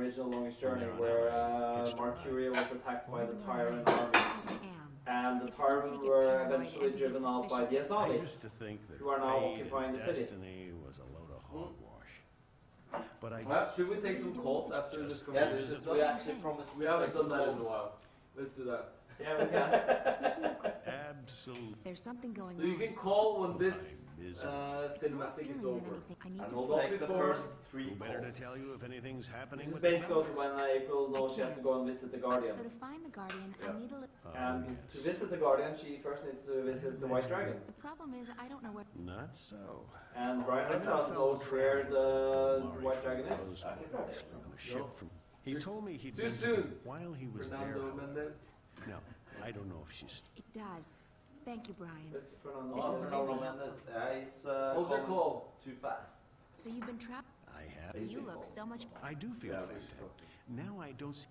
original Longest Journey, where Mercuria was attacked by the Tyrant armies. And the Tyrant were eventually driven out by the Azali, who are now occupying the city. Was a load of hogwash. But should we take some calls after this conversation? Yes, we actually promised. We haven't done that in a while. Let's do that. Yeah, we can. Absolutely. There's something going on. So you can call when this cinematic is over. And we'll take the first 3 calls. Better to tell you if anything's happening. This is basically also when April knows she has to go and visit the Guardian. So to find the Guardian, I need a little... And to visit the Guardian, she first needs to visit the White Dragon. The problem is, I don't know where... Not so. And Brian knows where the White Dragon is. He told me he'd Too soon. While he was Fernando there. Mendez. No, I don't know if she's... It does. Thank you, Brian. This is Fernando. This is Fernando really Mendez. He's Hold your call. too fast. So you've been trapped? I have. You look so much... I do feel fantastic. Now I don't...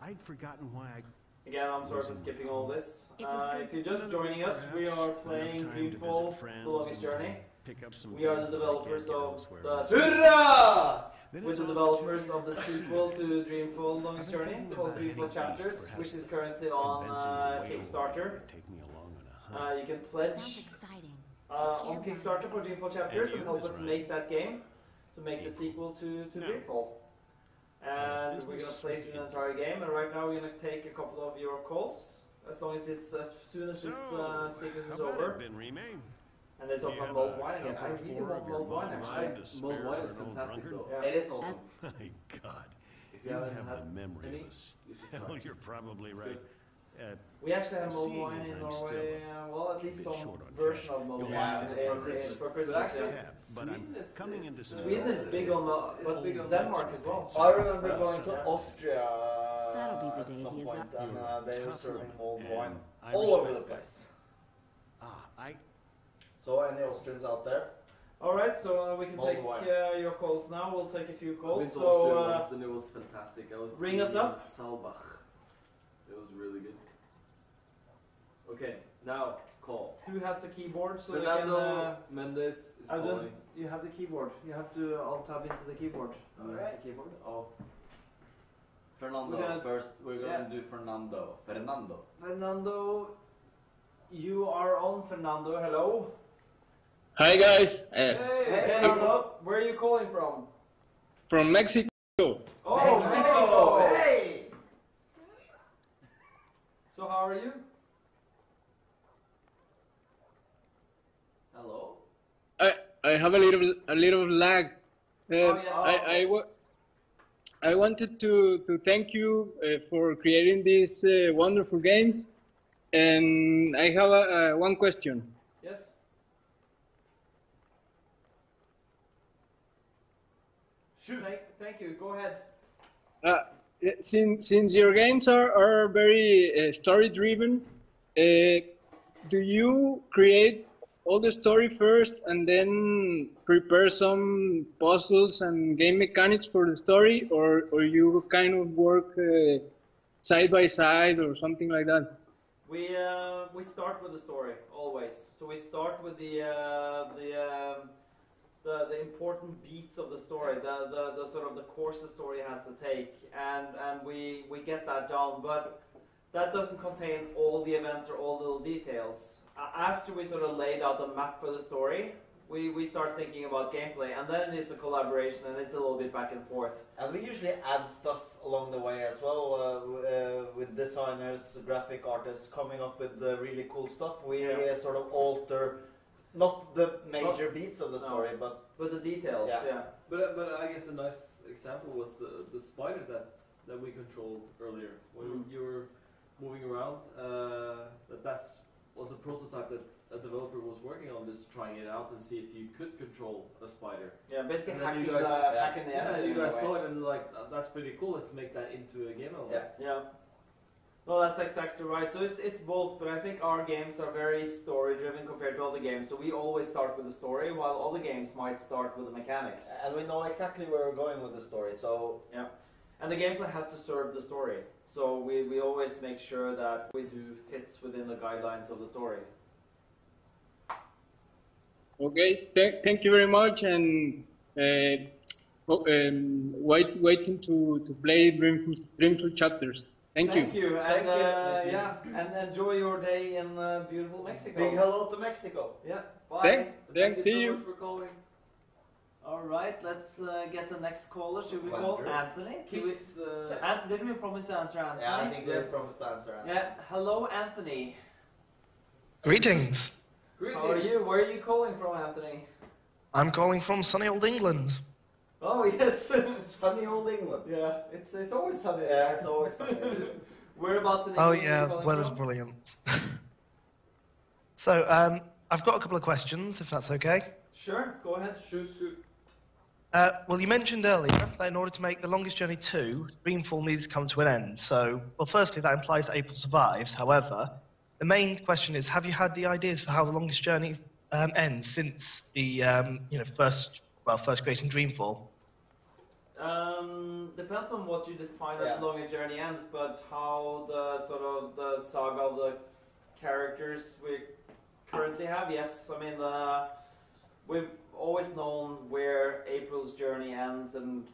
I'd forgotten why I... Again, I'm sorry for skipping all this. If you're just joining us, we are playing Dreamfall, The Longest Journey. Pick up some We are the developers of the... Hurrah! We're the developers of the sequel to Dreamfall Longest Journey, called Dreamfall Chapters, which is currently on Kickstarter. Take me along on a hunt. You can Sounds pledge exciting. on Kickstarter for Dreamfall Chapters and help us make that game, to make the sequel to Dreamfall. And we're going to play through the entire game, and right now we're going to take a couple of your calls, as soon as this sequence is over. And they talk about mulled wine again. I really want mulled wine, actually. Mulled wine is fantastic, though. Yeah. It is awesome. My God. If You haven't have had the memory any, of you should a... try. Hell, you're probably right. We actually have mulled Seeing wine as in I'm Norway, well, at least bit some short on version cash, of mulled you'll wine have it for Christmas. For Christmas, But actually, yes. But I'm coming into Sweden is big on but big on Denmark as well. I remember going to Austria That'll be the at day some he is point, up. and they were serving mulled wine I all over respect the place. I... So any Austrians out there? Alright, so we can Mulled take wine. your calls now. We'll take a few I've calls. been to So, Austria once and it was fantastic. I was ring us in up. Salbach. It was really good. Okay, now call. who has the keyboard? So Fernando Mendez is I don't- calling. you have the keyboard. You have to alt tab into the keyboard. Alright. The keyboard. Oh. Fernando We're gonna- first. We're going yeah. to do Fernando. Fernando, you are on. Fernando, hello. Hi guys, Hey, Fernando, where are you calling from? from Mexico. Oh, Mexico! Hey! So how are you? Hello? I have a little lag. Yes. I wanted to thank you for creating these wonderful games, and I have one question. Yes. Shoot. Thank you. Go ahead. Since your games are very story driven, do you create all the story first and then prepare some puzzles and game mechanics for the story, or you kind of work side by side or something like that? We start with the story always. So we start with the important beats of the story, the sort of the course the story has to take, and we get that down. But that doesn't contain all the events or all the little details. After we sort of laid out the map for the story, we start thinking about gameplay, and then it's a collaboration, and it's a little bit back and forth. And we usually add stuff along the way as well, with designers, graphic artists coming up with the really cool stuff. We sort of alter, not the major beats of the story, but the details. Yeah. But I guess a nice example was the spider that we controlled earlier when you were moving around. That was a prototype that a developer was working on, just trying it out and see if you could control a spider. Yeah, basically And then hacking you guys, hacking the engine. you guys in a saw way. it and like, that's pretty cool. Let's make that into a game element. Yeah. Well, that's exactly right. So it's both, but I think our games are very story-driven compared to other games. So we always start with the story, while other games might start with the mechanics. and we know exactly where we're going with the story. So Yeah, and the gameplay has to serve the story. So we always make sure that we do fits within the guidelines of the story. Okay, thank you very much. And waiting to play Dreamful Chapters. Thank you. Thank you, and Thank you. yeah, and enjoy your day in beautiful Mexico. Big hello to Mexico. Yeah, bye. Thanks. Thank you See so you. much for calling. All right, let's get the next caller. Should we call Wonder. Anthony? Didn't we promise to answer Anthony? Yeah, I think we Yes. promised to answer. Yeah, hello Anthony. Greetings. Greetings. How are you? Where are you calling from, Anthony? I'm calling from sunny old England. Oh yes. Sunny old England. Yeah, it's always sunny. Yeah, it's always sunny. Whereabouts in England Oh are you yeah, calling weather's from? brilliant. So, I've got a couple of questions, if that's okay. Sure, go ahead. Shoot. Well, you mentioned earlier that in order to make The Longest Journey 2, Dreamfall needs to come to an end. So, well, firstly, that implies that April survives. However, the main question is, have you had the ideas for how The Longest Journey ends since the, first creating Dreamfall? Depends on what you define Yeah. as Long Journey ends, but how the sort of the saga of the characters we currently have. Yes, I mean we've always known where April's journey ends and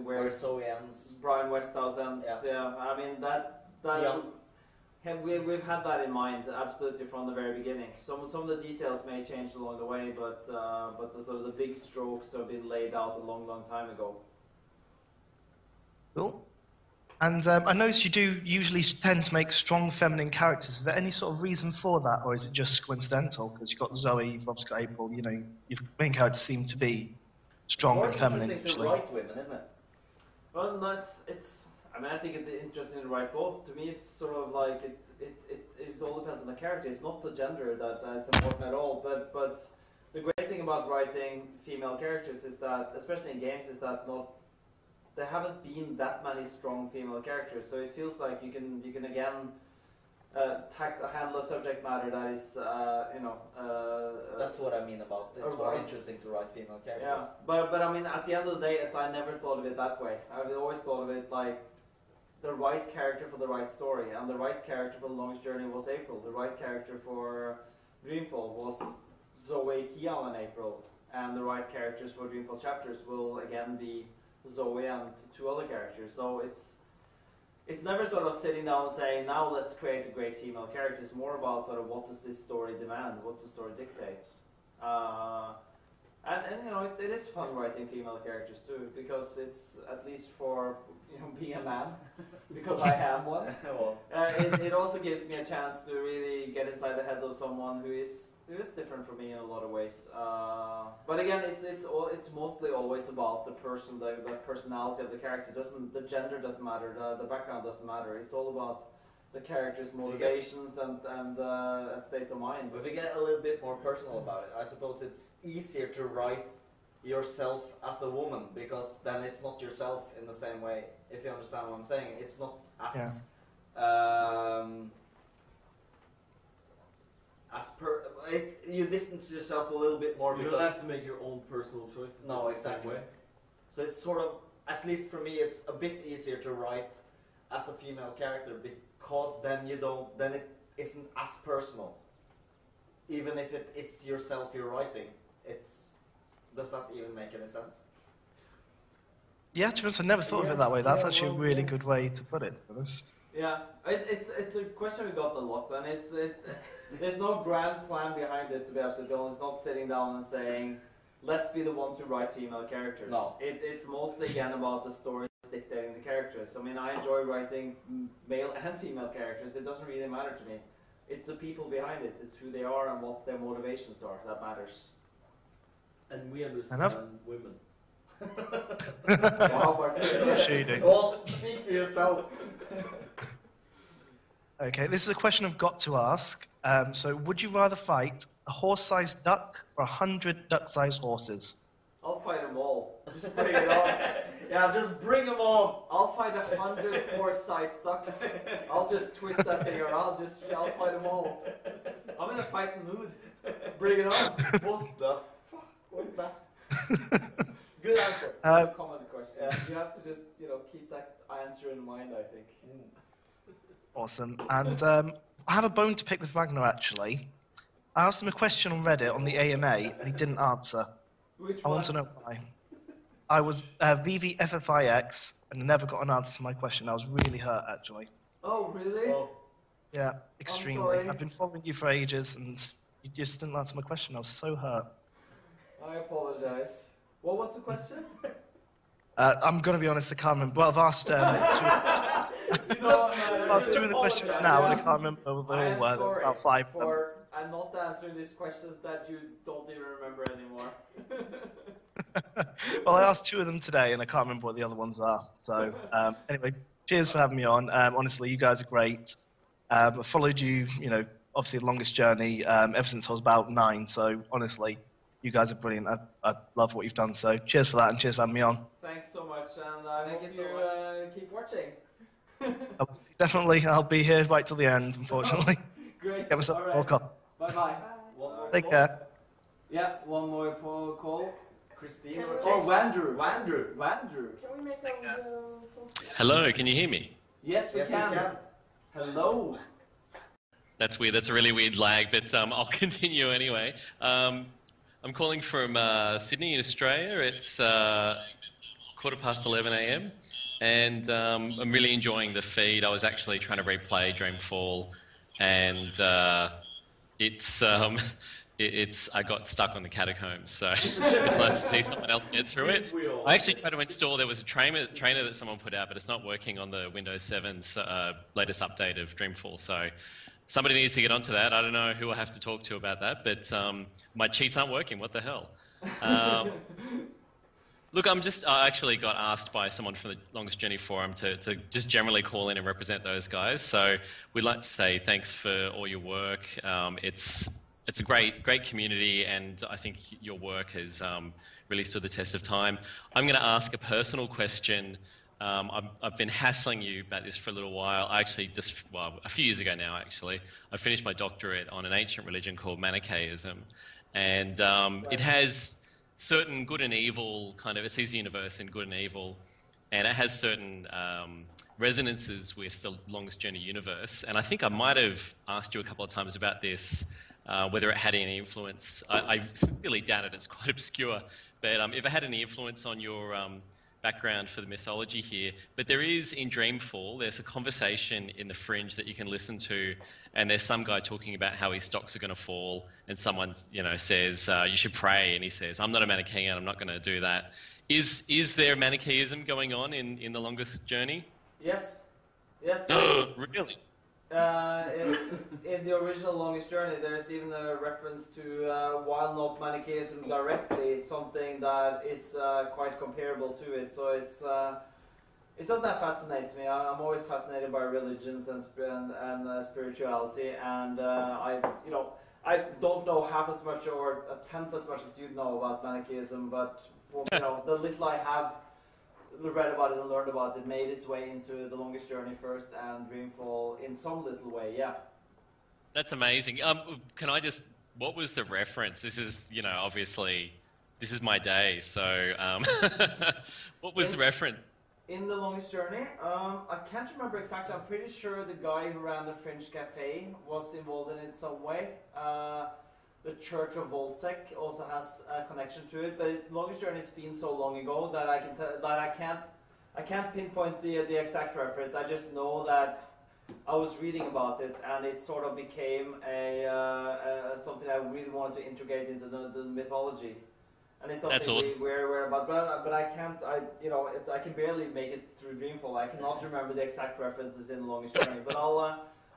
where Zoe ends. Brian Westhouse ends. Yeah. Yeah, I mean that Yeah. we've had that in mind absolutely from the very beginning. Some of the details may change along the way, but the sort of the big strokes have been laid out a long time ago. Cool. And I notice you do usually tend to make strong feminine characters. Is there any sort of reason for that, or is it just coincidental? Because you've got Zoe, you've obviously got April, your main characters seem to be strong and feminine. It's Usually. more interesting to write women, isn't it? Well, no, it's. I mean, I think it's interesting to write both. To me, it's sort of like it all depends on the character. It's not the gender that is important at all. But the great thing about writing female characters is that, especially in games, is that there haven't been that many strong female characters. So it feels like you can again handle a subject matter that is That's what I mean about it's more interesting to write female characters. yeah, but I mean, at the end of the day, I never thought of it that way. I've always thought of it like the right character for the right story, and the right character for The Longest Journey was April. The right character for Dreamfall was Zoe, Kian, and April, and the right characters for Dreamfall Chapters will again be Zoe and two other characters. So it's never sort of sitting down and saying, now let's create a great female character. It's more about sort of what does this story demand, what's the story dictate. And it is fun writing female characters too, because it's, at least for being a man, because I am one, it also gives me a chance to really get inside the head of someone who is different from me in a lot of ways. But again, it's mostly always about the person, the personality of the character. The gender doesn't matter, the background doesn't matter. It's all about the character's motivations and state of mind. If we get a little bit more personal about it, I suppose it's easier to write yourself as a woman, because then it's not yourself in the same way, if you understand what I'm saying. It's not as you distance yourself a little bit more. You because don't have to make your own personal choices. No, in the same exactly. way. So it's sort of, at least for me, it's a bit easier to write as a female character, because then it isn't as personal. Even if it is yourself you're writing, does that even make any sense? Yeah, to be honest, I never thought of it that way. That's actually a really good way to put it. To be honest. Yeah, it's a question we got a lot, and there's no grand plan behind it, to be absolutely honest. It's not sitting down and saying, let's be the ones who write female characters. No. It's mostly again about the story dictating the characters. I mean, I enjoy writing male and female characters. It doesn't really matter to me. It's the people behind it. It's who they are and what their motivations are that matters. And we understand women. Wow, particularly. Shading. Well, speak for yourself. Okay, this is a question I've got to ask. So, would you rather fight a horse-sized duck or 100 duck-sized horses? I'll fight them all. Just bring it on. Yeah, just bring them on. I'll fight 100 horse-sized ducks. I'll just twist that thing around. I'll fight them all. I'm in a fighting mood. Bring it on. What the fuck was that? Good answer. Common question. Yeah. You have to just keep that answer in mind, I think. Awesome. And I have a bone to pick with Wagner, actually. I asked him a question on Reddit on the AMA, and he didn't answer. Which I one? want to know why. I was VVFFIX and never got an answer to my question. I was really hurt, actually. Oh, really? Oh, Yeah, extremely. sorry. I've been following you for ages, and you just didn't answer my question. I was so hurt. I apologize. What was the question? I'm going to be honest, I can't remember. Well, I've asked two questions. I've asked two of the questions now, and I can't remember what they all were. There's about 5 of them. for I'm not answering these questions that you don't even remember anymore. Well, I asked 2 of them today, and I can't remember what the other ones are. So, anyway, cheers for having me on. Honestly, you guys are great. I followed you, obviously the longest journey ever since I was about 9. So, honestly, you guys are brilliant. I love what you've done. So, cheers for that, and cheers for having me on. Thanks so much, and I Thank hope you so you keep watching. Definitely, I'll be here right till the end, unfortunately. Great. Get myself a cup. Bye-bye. one more Take call. care. Yeah, one more call. Christine or Oh, Tex? Wandrew. Wandrew. Wandrew. Can we make a full screen? Hello, can you hear me? Yes, we Yes, can. we can. Hello. That's weird. That's a really weird lag, but I'll continue anyway. I'm calling from Sydney in Australia. It's 11:15 a.m. and I'm really enjoying the feed. I was actually trying to replay Dreamfall, and I got stuck on the catacombs, so it's nice to see someone else get through it. I actually tried to install, there was a trainer that someone put out, but it's not working on the Windows 7's latest update of Dreamfall, so somebody needs to get onto that. I don't know who I have to talk to about that, but my cheats aren't working. What the hell? Look, I actually got asked by someone from the Longest Journey forum to just generally call in and represent those guys. So we'd like to say thanks for all your work. It's a great community, and I think your work has really stood the test of time. I'm going to ask a personal question. I've been hassling you about this for a little while. I actually a few years ago now, actually, I finished my doctorate on an ancient religion called Manichaeism, and it has certain good and evil it sees the universe in good and evil, and it has certain resonances with the Longest Journey universe. And I think I might have asked you a couple of times about this, whether it had any influence. I sincerely doubt it. It's quite obscure, but if it had any influence on your background for the mythology here. But there is, in Dreamfall, there's a conversation in the fringe that you can listen to, and there's some guy talking about how his stocks are going to fall, and someone says you should pray, and he says, I'm not a Manichaean, I'm not going to do that. Is there Manichaeism going on in the Longest Journey? Yes. Yes, there is. Really? In the original Longest Journey, there's even a reference to, while not Manichaeism directly, something that is quite comparable to it. So it's something that fascinates me. I'm always fascinated by religions and spirituality, and I don't know half as much or a tenth as much as you know about Manichaeism, but for, the little I have read about it and learned about it made its way into The Longest Journey first and Dreamfall in some little way, yeah. That's amazing. What was the reference? This is, obviously, this is my day, so what was the reference? In The Longest Journey, I can't remember exactly. I'm pretty sure the guy who ran the French Cafe was involved in it some way. The Church of Voltec also has a connection to it, but Longest Journey has been so long ago that I can't pinpoint the exact reference. I just know that I was reading about it, and it sort of became something I really wanted to integrate into the mythology. And it's something That's awesome. we're about, but I can't. I can barely make it through Dreamfall. I cannot remember the exact references in The Longest Journey, but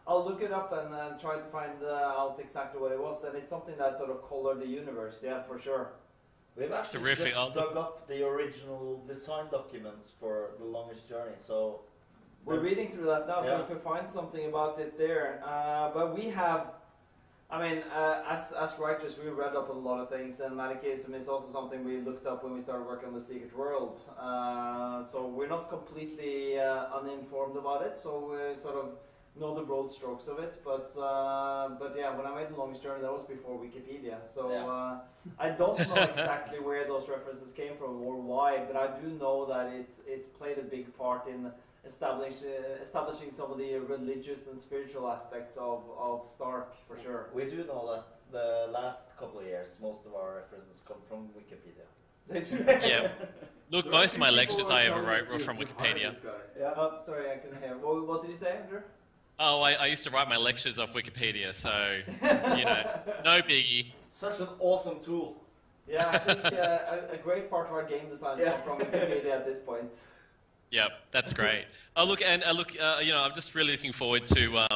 I'll look it up and try to find out exactly what it was. And it's something that sort of colored the universe, yeah, for sure. We've actually just dug up the original design documents for The Longest Journey, so we're reading through that now. Yeah. So if we find something about it there, but we have. As writers, we read up on a lot of things, and Manichaeism is also something we looked up when we started working on The Secret World. So we're not completely uninformed about it, so we sort of know the broad strokes of it. But yeah, when I made The Longest Journey, that was before Wikipedia. So Yeah. I don't know exactly where those references came from or why, but I do know that it played a big part in establishing some of the religious and spiritual aspects of Stark, for sure. we do know that the last couple of years, most of our references come from Wikipedia. Yeah. Look, There are most of my people lectures who are I ever telling wrote us were to from hire Wikipedia. this guy. Yeah. Oh, sorry, I couldn't hear. What did you say, Andrew? Oh, I used to write my lectures off Wikipedia, so, you know, no biggie. Such an awesome tool. Yeah, I think a great part of our game design is come from Wikipedia at this point. Yep, that's great. Oh, look, and you know, I'm just really looking forward to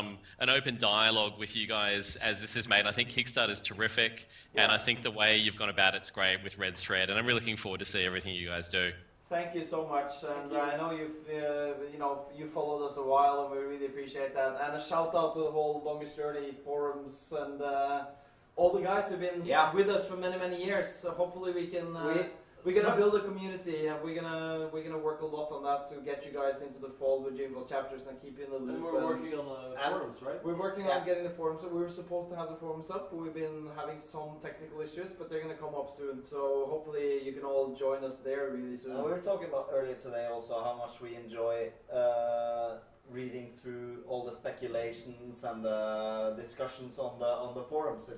an open dialogue with you guys as this is made. I think Kickstarter is terrific, and I think the way you've gone about it's great with Red Thread, and I'm really looking forward to see everything you guys do. Thank you so much, and I know you followed us a while, and we really appreciate that. And a shout out to the whole Longest Journey forums and all the guys who've been with us for many years. So hopefully we can we're gonna build a community, and we're gonna work a lot on that to get you guys into the fold with Dreamfall Chapters and keep you in the loop. And we're working on forums, right? We're working on getting the forums up. We were supposed to have the forums up, but we've been having some technical issues, but they're going to come up soon. So hopefully you can all join us there really soon. We were talking about earlier today also how much we enjoy reading through all the speculations and the discussions on the forums.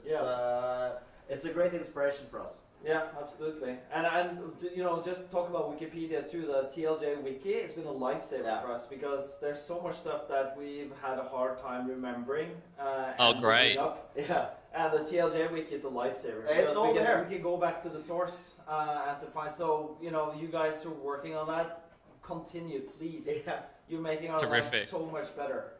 It's a great inspiration for us. Yeah, absolutely. And you know, just talk about Wikipedia too. The TLJ Wiki, it's been a lifesaver for us because there's so much stuff that we've had a hard time remembering. And great. up. Yeah, and the TLJ Wiki is a lifesaver. It's all there. We can go back to the source and to find. So you know, you guys who are working on that, continue, please. Yeah. You're making our lives so much better.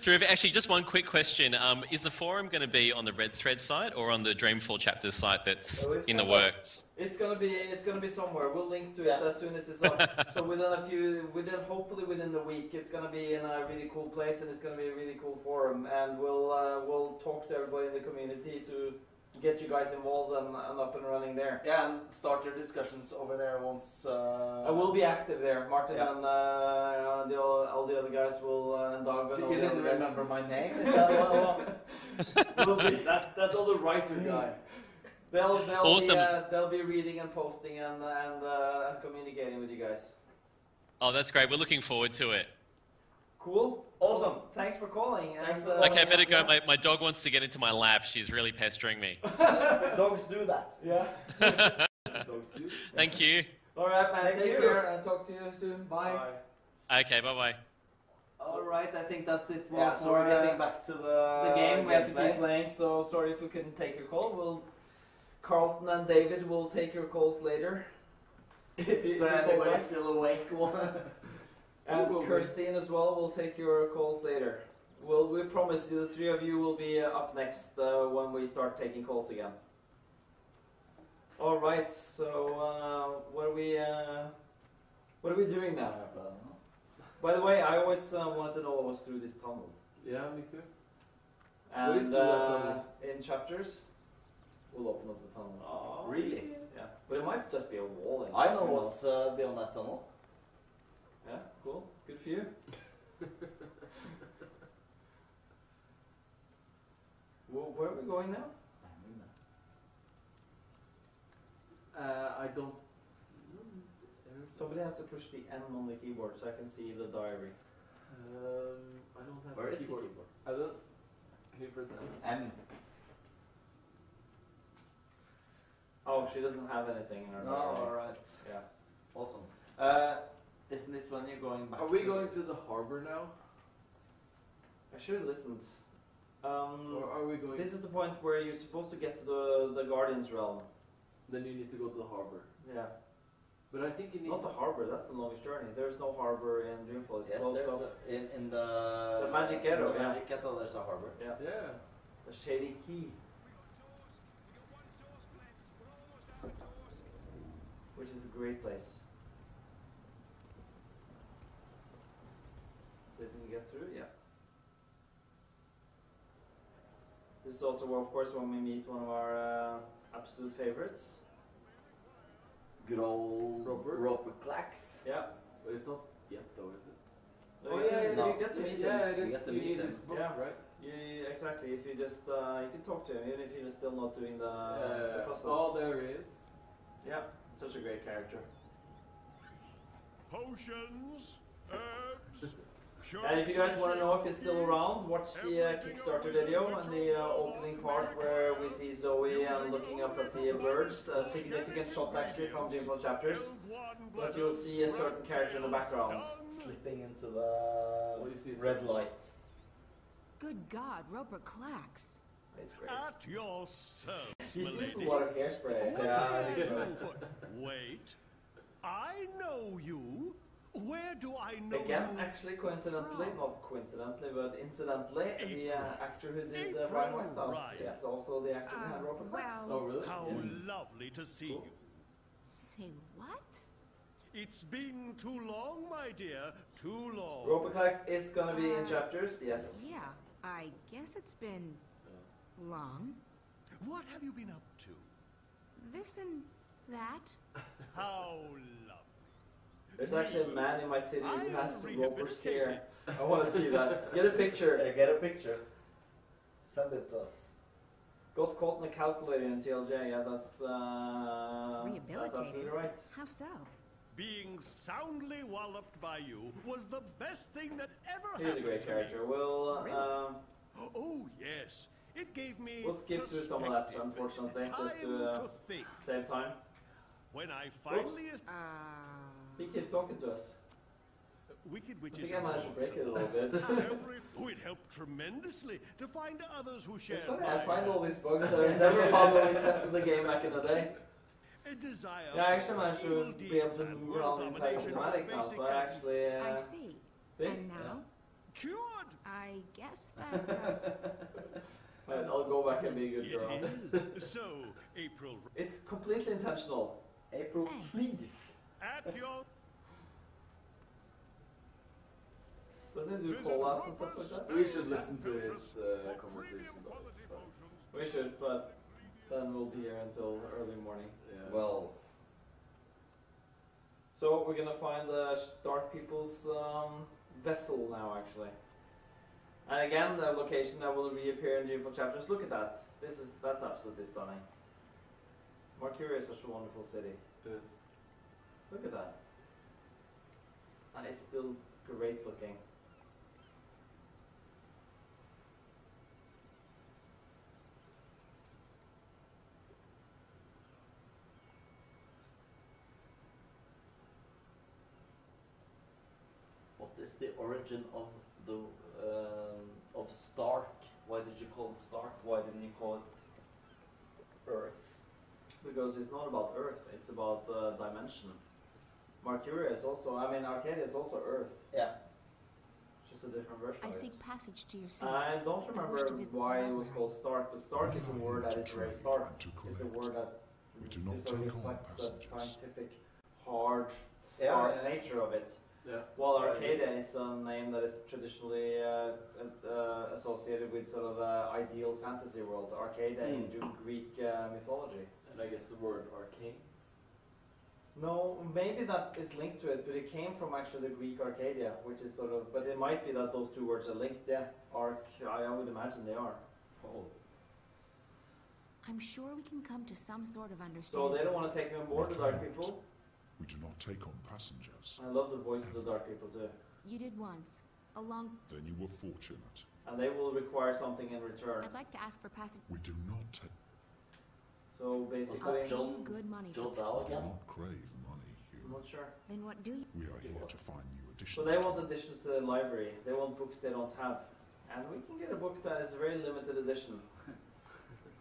Terrific. Actually, just one quick question. Is the forum going to be on the Red Thread site or on the Dreamfall Chapters site that's in the works? It's gonna be somewhere. We'll link to it as soon as it's up. So hopefully within the week, it's gonna be in a really cool place, and it's gonna be a really cool forum. And we'll talk to everybody in the community to get you guys involved and up and running there. Yeah, and start your discussions over there once. I will be active there. Martin and all the other guys will. And Dag and all you the didn't other guys. remember my name? Is that what? Will be. That other writer guy. They'll be reading and posting and communicating with you guys. Oh, that's great. We're looking forward to it. Cool. Awesome. Thanks for calling. Okay, I better go. My dog wants to get into my lap. She's really pestering me. Dogs do that. Yeah. Dogs do. Thank you. All right, man. Thank Take you. care and talk to you soon. Bye. Okay, bye-bye. All right, I think that's it for, So we're getting back to the game. We have to gameplay. keep playing, so sorry if we couldn't take your call. Carlton and David will take your calls later. If anybody's still awake. And Kirstine as well will take your calls later. We promise you the three of you will be up next when we start taking calls again. All right, so what are we doing now? By the way, I always wanted to know what was through this tunnel. Yeah, me too. And What is through that tunnel? in chapters, we'll open up the tunnel. Oh, Really? Yeah, but it might just be a wall. I know what's beyond that tunnel. Yeah, cool. Good for you. Well, where are we going now? I don't. Somebody has to push the N on the keyboard so I can see the diary. I don't have Where the is the keyboard. keyboard? I don't. Can you press N? M. Oh, she doesn't have anything in her No, diary. alright. Yeah. Awesome. Isn't this when you're going back Are we going to the harbor now? I should have listened. Or are we going? This is the point where you're supposed to get to the Guardian's realm. Then you need to go to the harbor. Yeah. But I think you need. Not the harbor, that's the longest journey. There's no harbor in Dreamfall. It's Yes, closed there's off. in the Magic Ghetto, in the yeah. Magic Ghetto, there's a harbor. Yeah. Yeah. The Shady Key. Which is a great place. See if we can get through, yeah. This is also, of course, when we meet one of our absolute favorites. Good old Roper Clacks. Yeah. But it's not yet though, is it? Oh, yeah, you get to meet him. Yeah, it You is. get to You meet need him. his book, Yeah. right? Yeah, exactly. If you just, you can talk to him, even if you're still not doing the puzzle. Oh, there he is. Yeah, such a great character. Potions, herbs, And if you guys want to know if he's still around, watch the Kickstarter video and the opening part where we see Zoe looking up at the birds. A significant shot actually from Dreamfall Chapters. But you'll see a certain character in the background. Slipping into the red light. Good God, Roper clacks. He's great. At your service, He's used a lot of hairspray. Wait, I know you. Where do I know Again, you? actually, coincidentally, not coincidentally, but incidentally, the actor who did April Brian Westhouse Rice. is also the actor who had Roper Clax. Oh, really? How Yes. lovely to see you. Say what? It's been too long, my dear. Too long. Roper Clax is gonna be in chapters, yes. Yeah, I guess it's been long. What have you been up to? This and that. How lovely. There's actually a man in my city who I has am Roper's hair. rehabilitated. I want to see that. Get a picture. Get a picture. Send it to us. Got caught in a calculator in TLJ. Yeah, that's Rehabilitated? absolutely right. How so? Being soundly walloped by you was the best thing that ever He's a happened great to character. me. We'll Oh, yes. It gave me we'll skip through some of that, perspective, unfortunately, just time to think. save time. When I finally He keeps talking to us. Wicked I Witches think I managed to break it a little bit. it helped tremendously to find others who share It's funny, my I find all these bugs that I never found when we tested the game back in the day. a desire Yeah, I actually managed for to evil be able deeds to and move world around inside the domination cinematic now, basic so I actually... I see. see? And now? cured. I guess that's Right, I'll go back and be a good girl. It is. So, April, It's completely intentional. April, Thanks. please. at your Doesn't it do call-outs and stuff like that? We should listen to his conversation about it. We should, but then we'll be here until early morning. Yeah. Well, So we're gonna find the Dark People's vessel now, actually. And again, the location that will reappear in Dreamfall Chapters. Look at that. That's absolutely stunning. Mercury is such a wonderful city. Yes. Look at that. And it's still great looking. what is the origin of the of Stark? Why did you call it Stark? Why didn't you call it Earth? Because it's not about Earth, it's about dimension. Mercury is also, I mean, Arcadia is also Earth. Yeah. Just a different version I of it. seek passage to your city. I don't remember wish to visit the why it was library. called Stark, but Stark is a word that is very stark. To It's a collect. word that We do not sort of take on reflects the passengers. scientific, hard, stark yeah. nature of it. Yeah. While Arcadia is a name that is traditionally associated with sort of ideal fantasy world. Arcadia in Greek mythology. And I guess the word arcane. No, maybe that is linked to it, but it came from actually the Greek Arcadia, which is sort of, but it might be that those two words are linked, yeah. I would imagine they are. Oh. I'm sure we can come to some sort of So understanding. they don't want to take me on board, the Dark People. We do not take on passengers. I love the voice of the Dark People too. You did once. A long... Then you were fortunate. And they will require something in return. I'd like to ask for passage. We do not take. So basically, that John- Good money Joe for... Dow We do again? not crave money, I'm human. not sure. Then what do you... We are here to find new additions. So they to want our- additions to the library. They want books they don't have. And we can get a book that is a very limited edition.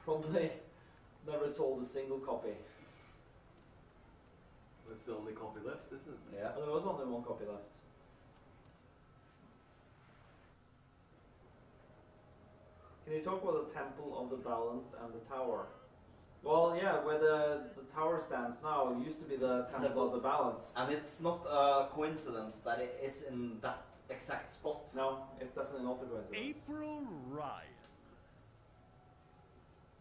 Probably never sold a single copy. That's the only copy left, isn't it? Yeah. Well, there was only one copy left. Can you talk about the Temple of the Balance and the Tower? Well, yeah, where the tower stands now used to be the Temple of the Balance. And it's not a coincidence that it is in that exact spot. No, it's definitely not a coincidence. April Ryan.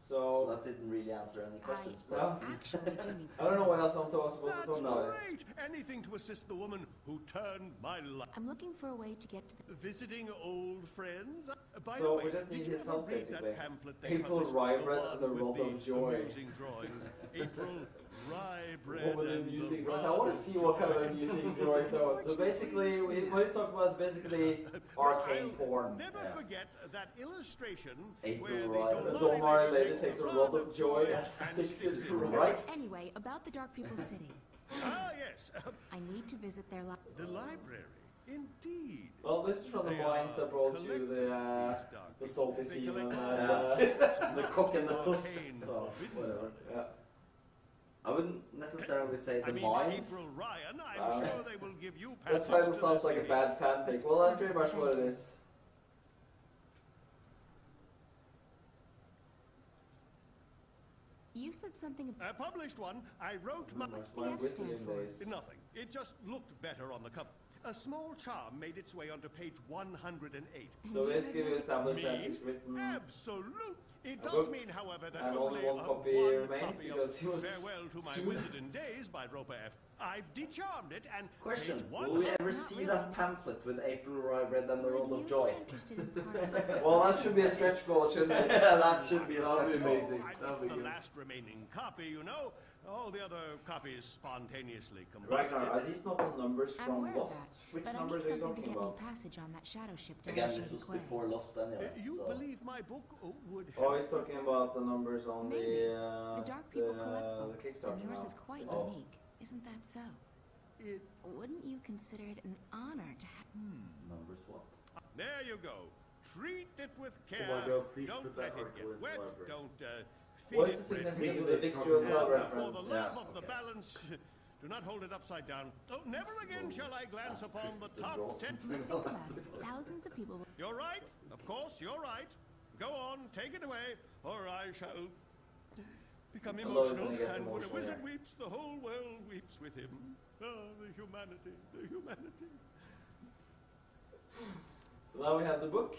So So, that didn't really answer any questions. but well, Actually do need I don't know some... what else I'm supposed to That's talk about. great. Anything to assist the woman who turned my life. I'm looking for a way to get to the... Visiting old friends. By So the way, we just did need you his ever help, read basically. that pamphlet they April published, Ryan the and the one World with of Joy. amusing drawings? April Rye bread What were the and music the droids? I want to see what kind of music droids those. So basically, what he's talking about is basically arcane porn. Never Yeah. forget that illustration April where Ryan. The the Domari lady takes a rod of joy and sticks it through Right. Anyway, about the Dark People's City. Ah, yes, I need to visit their the library. Indeed. Well, this is from the They mines are that brought you collectors, the these dark the salty people. They semen collect and The cock and the puss. arcane So, forbidden whatever. yeah. I wouldn't necessarily say the I mean, mines. April Ryan, I'm sure they will give you That passage title to sounds the like a city. bad fanfic. Well, that's pretty much what it is. You said something about A published one. I wrote my... What's the My F stand wizarding for? days. Nothing. It just looked better on the cover. A small charm made its way onto page 108. So basically, we established that Me? he's written. Absolute. It A does book, mean, however, that and only only one copy remains copy because of he was Farewell to My sued. Wizarding Days by Roper F. I've decharmed it and Question: page will we ever Not see really. that pamphlet with April Rye Bread and the Were Rod you of Joy? interested in part of Well, that should be a stretch goal, shouldn't it? That should be a That would be stretch goal. amazing. And That it's would be the good. last remaining copy, you know. All the other copies spontaneously combusted. Ragnar, are these not the numbers I'm from aware of Lost? that, Which but I need numbers are you something to talking get about? me passage on that shadow ship down Again, Shady this was Quay. before Lost anyway. You so. believe my book would help? Oh, he's talking about the numbers on Maybe. the The Dark People collect the books, Kickstarter and yours now. is quite Oh. unique. Isn't that so? It, Wouldn't you consider it an honor to have... Numbers what? there you go. Treat it with care. Oh my God, please Don't put let that it article get in the wet. library. Don't What feed is the it red significance meat. of the Victor Hotel And for the reference? love Yeah, of the okay. balance, do not hold it upside down. Oh, never again shall I glance That's upon the Christopher top Dawson. 10. Think about it. Thousands of people... You're right. Of course, you're right. Go on, take it away, or I shall become I love it emotional. when he gets And when a emotional, wizard yeah. weeps, the whole world weeps with him. Oh, the humanity, the humanity. So now we have the book.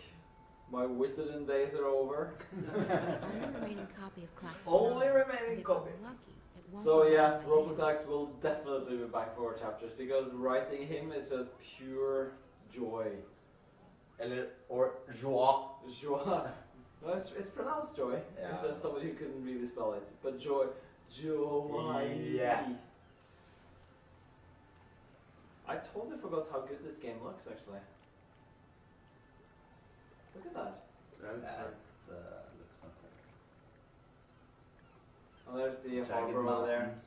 My wizarding days are over. This is the only remaining copy of Clax's Only novel. remaining If I'm copy. lucky, it won't So be yeah, out of my hands. Roboclax will definitely be back for chapters because writing him is just pure joy. Or joie. Joie. No, it's pronounced joy. Yeah. It's just somebody who couldn't really spell it. But joy. Joy. Yeah. I totally forgot how good this game looks actually. Look at that. That's That nice. looks fantastic. Oh, there's the Jagged harbor over there. mountains.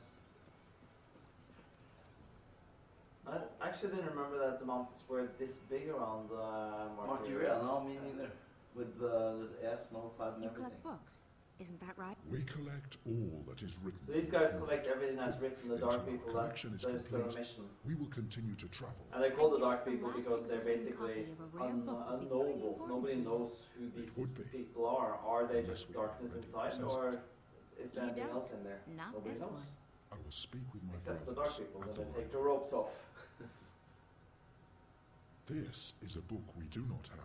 I actually didn't remember that the mountains were this big around Martyria, no, me neither. With the snowclad and You everything. collect books, isn't that right? We collect all that is written. So these guys collect everything that's written. The Until Dark our People. collection That's is their complete. mission. We will continue to travel. And they're called the I Dark guess People the because last they're existing basically copy of a rare book would be pretty unknowable. important Nobody to you. knows who these would be. people are. Are they Unless just we are darkness ready to inside, possess or it. is there You anything don't. else in there? Not Nobody this knows. one. I will speak with my Except the brothers Dark People, at and the then take the library. ropes off. This is a book we do not have.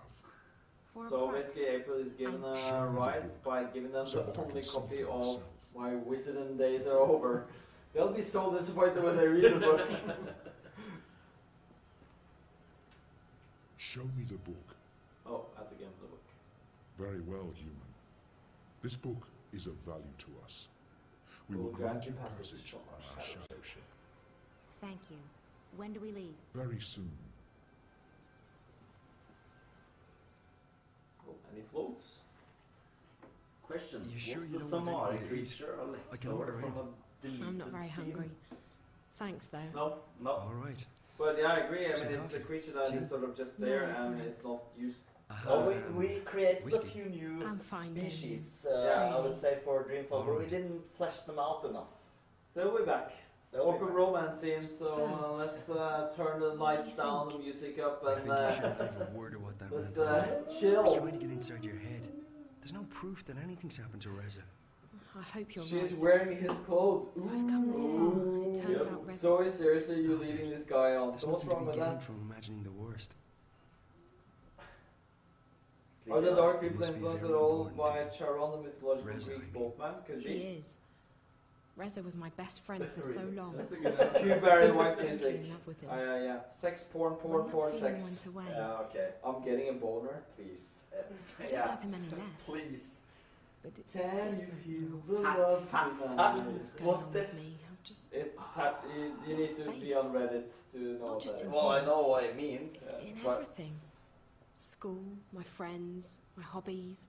For a So price. basically, April is given Show me a the right book by giving them so the that I only can see copy for of myself. My Wizarding Days Are Over. They'll be so disappointed when they read the book. Show me the book. Oh, I have to give him the book. Very well, human. This book is of value to us. We We'll will grant you grant you passage passage on on our our shadow ship. Thank you. When do we leave? Very soon. Oh, and he floats. Question: You sure was you the don't want Samari anything to eat? creature a I can leftover order from in. a deleted I'm not very scene? hungry. Thanks, though. No, No. All right. but yeah, I agree. I Some mean, it's a coffee. creature that Tea? is sort of just No, there and thanks. it's not used. I Oh, have, we created a whiskey. few new I'm fine, thank you. species, Yeah. I would say, for Dreamfall, but we Alright. didn't flesh them out enough. They'll be back. They'll be Awkward back. romance scene, so So, let's turn the lights down, the music up, I and think you shouldn't give a word of what that just meant. I was chill. trying to get inside your head. There's no proof that anything's happened to Reza. I hope you're She's right. wearing his clothes. If I've come this far, it turns out Reza's... Zoe, seriously, you Stop leading it. this guy on. There's So what's nothing to wrong be with gained that? from imagining the worst. Are the Dark It People must be influenced at very all important by to you. Charon, the mythological Reza, I Greek mean. boatman? Could He be. is. Reza was my best friend for so long. That's a good one. Hugh Barry I was White music. totally in love with him. Yeah. Sex, porn, When that feeling sex. went away, Yeah, okay. I'm getting a boner, please. I don't Yeah. love him any less. Please. But it's Can you different feel now. the Fat, love fat, I tonight? don't know what's going What's on this? with me. just... It's you need to be on Reddit to know Not what just that in is. Well, I know what it means. in but everything. School, my friends, my hobbies,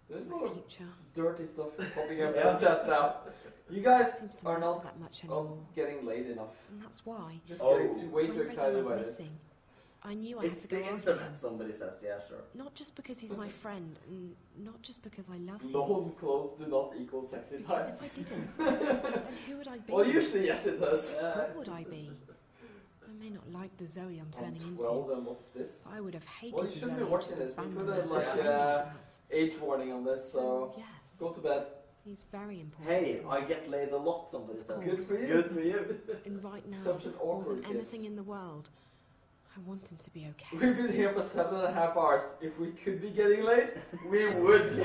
There's a my lot of future. dirty stuff popping up in chat now. You guys Seems to are matter not that much anymore. getting laid enough. And that's why. Just getting way when too Rizzo excited went about this. missing, I knew I had it's to go the after him. internet, somebody says. Yeah, sure. Not just because he's my friend, and not just because I love him. Long clothes do not equal sexy Because times. if I didn't, then who would I be? Well, usually yes it does. What would I be? I may not like the Zoe I'm turning into. Well, then what's this? I would have hated Well, you the shouldn't Zoe be who watching just this. We abandoned put her a best friend like that. age warning on this, so Yes, go to bed. he's very important. Hey, to me. I get laid a lot, somebody says. Good for you. Good for you. And right now, Such an more awkward than kiss. anything in the world, I want him to be okay. We've been here for 7.5 hours. If we could be getting late, we would. The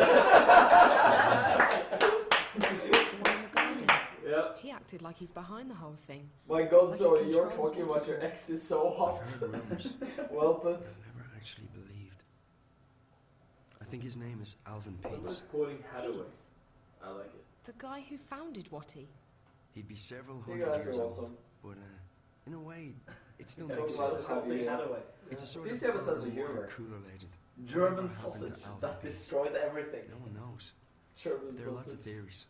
one in the garden. Yeah. He acted like he's behind the whole thing. My God, Like he Zoe, you're controls talking what about he your wants. ex is so hot. I've heard rumors. Well put. I never actually believed. I think his name is Alvin I'm Pates. just quoting Hathaway. Pates, I like it. the guy who founded Watty. He'd be several You hundred guys years are old, awesome. but in a way, it still So makes glad sense. to have you here. Hathaway. It's a sort These of have a sense of underwater humor. cooler legend. German Whatever happened to sausage Alvin that Pates? destroyed everything. No one knows. German There are lots of sausage. theories.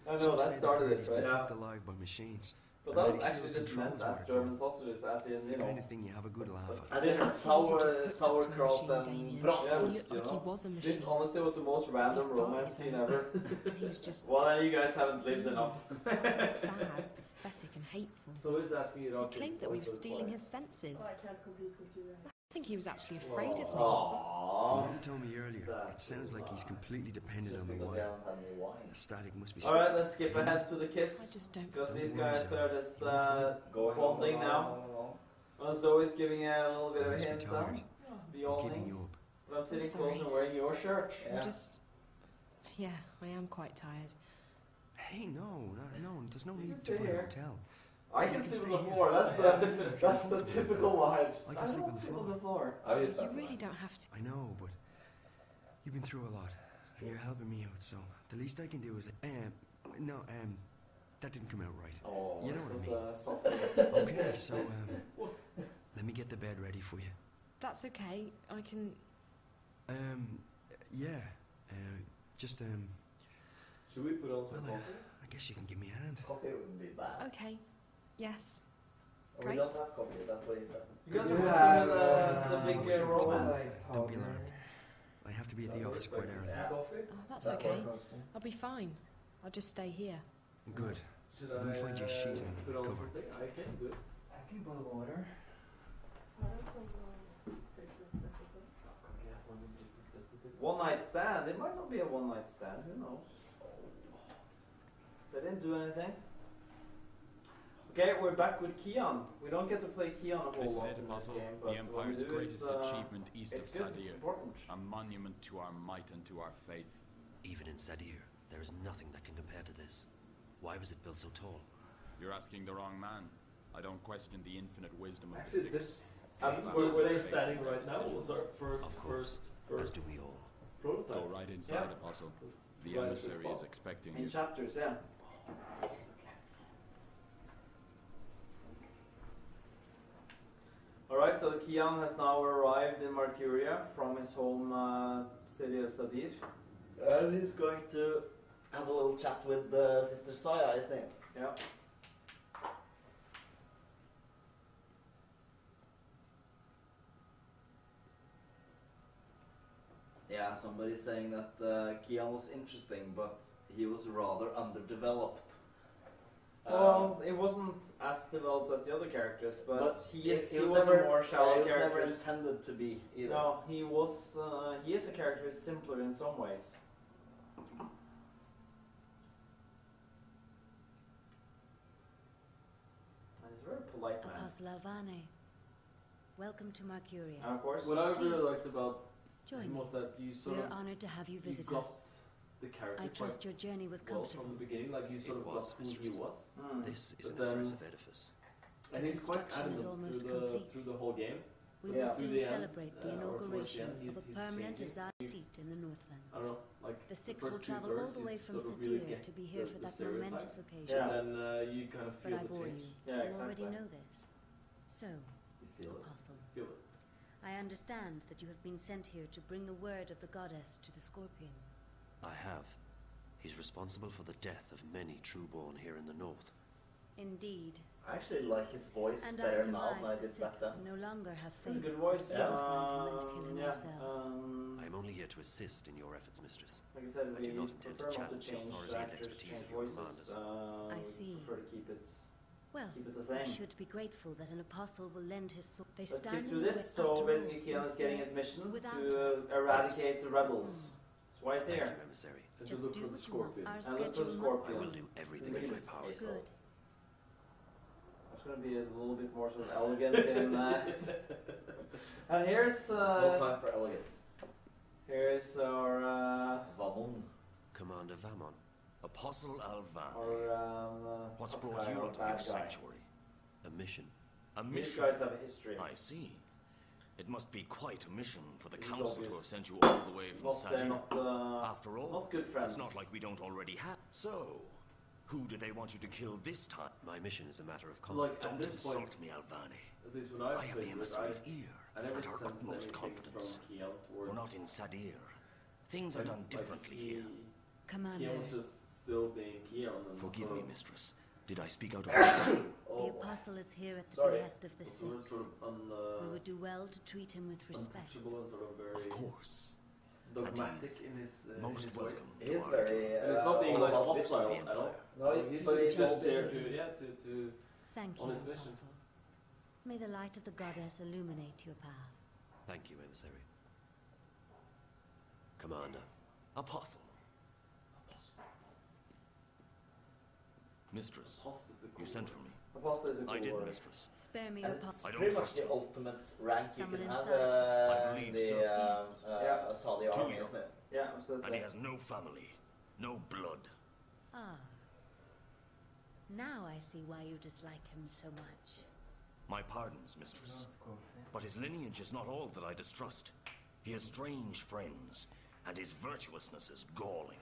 I know, Some that say started that it, he's been right? Yeah. kept alive by machines. But And that that was he actually still just meant controls as what German sausages, as in, It's you the know. kind of thing you have a good laugh at. As in Yeah. sauerkraut and He bratwurst, looked you like he know? was a machine. This honestly was the most random This part romance is scene so- ever. And he was just Well, then you guys haven't lived enough. sad, pathetic, and hateful. So he's asking it He off. claimed that we were stealing his senses. Oh, I can't compete with you. I think he was actually afraid of me. Aww. When he told me earlier, it sounds like he's completely dependent Just on the because wine. they haven't had any wine. The static must be... Alright, let's skip ahead to the I kiss. just don't. Because these guys are just Going bonding on, now. Well, Zoe's giving a little bit You of a must be hint tired. now. The I'm keeping awning. you up. But I'm sitting sorry. close and wearing your shirt. I'm just. Yeah, I am quite tired. Hey, no, there's no You need can to stay find a here. hotel. I You can can sleep stay on the here. floor. That's the typical vibe. I can I sleep don't on the sleep floor. on the floor. I used You to. really don't have to. I know, but you've been through a lot, and you're helping me out, so the least I can do is... that didn't come out right. Oh, You know this what I is mean. soft. Okay, so, let me get the bed ready for you. That's okay. I can. Yeah, just, Should we put on some well, coffee? I guess you can give me a hand. Coffee wouldn't be bad. Okay. Yes. We Great. don't have coffee, that's what he said. You guys You are have, missing the big Don't romance. be alarmed. I have to be at the office quite early. Yeah. Coffee? Oh, that's That okay. works. I'll be fine. I'll just stay here. Good. Should Let me find you a sheet and put on cover. something? I can do it. I can boil water. One night stand. It might not be a one night stand. Who knows? They didn't do anything. Okay, we're back with Keon. We don't get to play Keon a whole This lot is in a this puzzle, game, the but when we Empire's do, greatest achievement east of it's good. It's Sadir, important. a monument to our might and to our faith. Even in Sadir, there is nothing that can compare to this. Why was it built so tall? You're asking the wrong man. I don't question the infinite wisdom of Actually, the this Six. where they're standing right now was our first As do we all. Go prototype. right inside, Yeah. Apostle. The Right at this emissary is spot. expecting In you. chapters, yeah. Alright, so Keon has now arrived in Marcuria from his home city of Sadir. And he's going to have a little chat with Sister Saya, isn't he? Yeah. Yeah, somebody's saying that Keon was interesting, but he was rather underdeveloped. Well, it wasn't as developed as the other characters, but he was never a more shallow he was never character. intended to be either. No, he was. He is a character who's simpler in some ways. And he's a very polite man. Apostle Alvane, welcome to Marcuria. And of course, What I really Please, liked about join him me. was that you sort We of are honored to have you you visit got us. the character I quite trust your journey was well comfortable. from the beginning, like you sort It of got was, who he mistress. was. Mm. This is But an then- impressive edifice. And he's quite construction is adamant almost through complete. the whole game. We will soon celebrate the inauguration of a permanent Azai seat in the Northlands. I don't know, like The Six first will two travel verses, all the way you from sort of really Sadir get to be here for the that stereotype. momentous occasion. Yeah. And then you kind of But feel I the bore change. you. Yeah, You exactly. already know this. So, You feel Apostle, it. Feel it. I understand that you have been sent here to bring the word of the goddess to the Scorpion. I have. He's responsible for the death of many trueborn here in the north. Indeed. I actually like his voice And better I now than I surmise did the back then. Six no longer have Pretty faith good voice. in the Northland and kill him Yeah. yourselves. I'm only here to assist in your efforts, mistress. Like I said, I we do not intend to prefer not to challenge the change authority and actors, expertise change of your voices. commanders. I We see. prefer to keep it. Well, Keep it the we same. should be grateful that an apostle will lend his sword. They Let's stand skip in through the this. way So after basically, all, Keon is getting his instead, mission without to us. eradicate the rebels. That's why he's Thank here. you, emissary. And to Just look do for the what you want. scorpion. Our And look for the schedule I scorpion. will do everything in my power. Good. It's going to be a little bit more sort of elegant in. And here's There's no time for elegance. here's our Vamon. Commander Vamon. Apostle Alvan. What's tough brought guy, you our out of bad your guy. sanctuary? A mission. A These mission. guys have a history. I see. It must be quite a mission for the This is council to obvious. have sent you all the way from Not, they're Sadir. not, After all, not good friends. it's not like we don't already have. So, who do they want you to kill this time? My mission is a matter of Like confidence. at Don't this point, insult me, Alvani. at least when I I have the emissary's ear I never and her sensed utmost anything confidence. from Keon towards. We're not in Sadir. Things are done differently here. Commander, Keon was just still being Keon. And Forgive sort me, of- mistress. Did I speak out of turn? the apostle is here at the Sorry. behest of the sort of, Six. sort of We would do well to treat him with respect. untouchable and sort of very Of course. dogmatic he's in his most in his welcome. ways. He is To our very. And it's not being like all about hostile business. at all. No, He's but he's just all there business. to Thank you, on his mission. apostle. May the light of the goddess illuminate your path. Thank you, emissary. Commander. Apostle. Mistress, Apostle is a you cool sent word. for me. Apostle is a cool I did, word. mistress. Spare me, And apostle. it's I don't pretty much trust the you. ultimate rank you Someone can have inside. I believe in the Yeah. Asadi Two army, young. isn't it? Yeah, And absolutely. he has no family, no blood. Ah. Now I see why you dislike him so much. My pardons, mistress. But his lineage is not all that I distrust. He has strange friends, and his virtuousness is galling.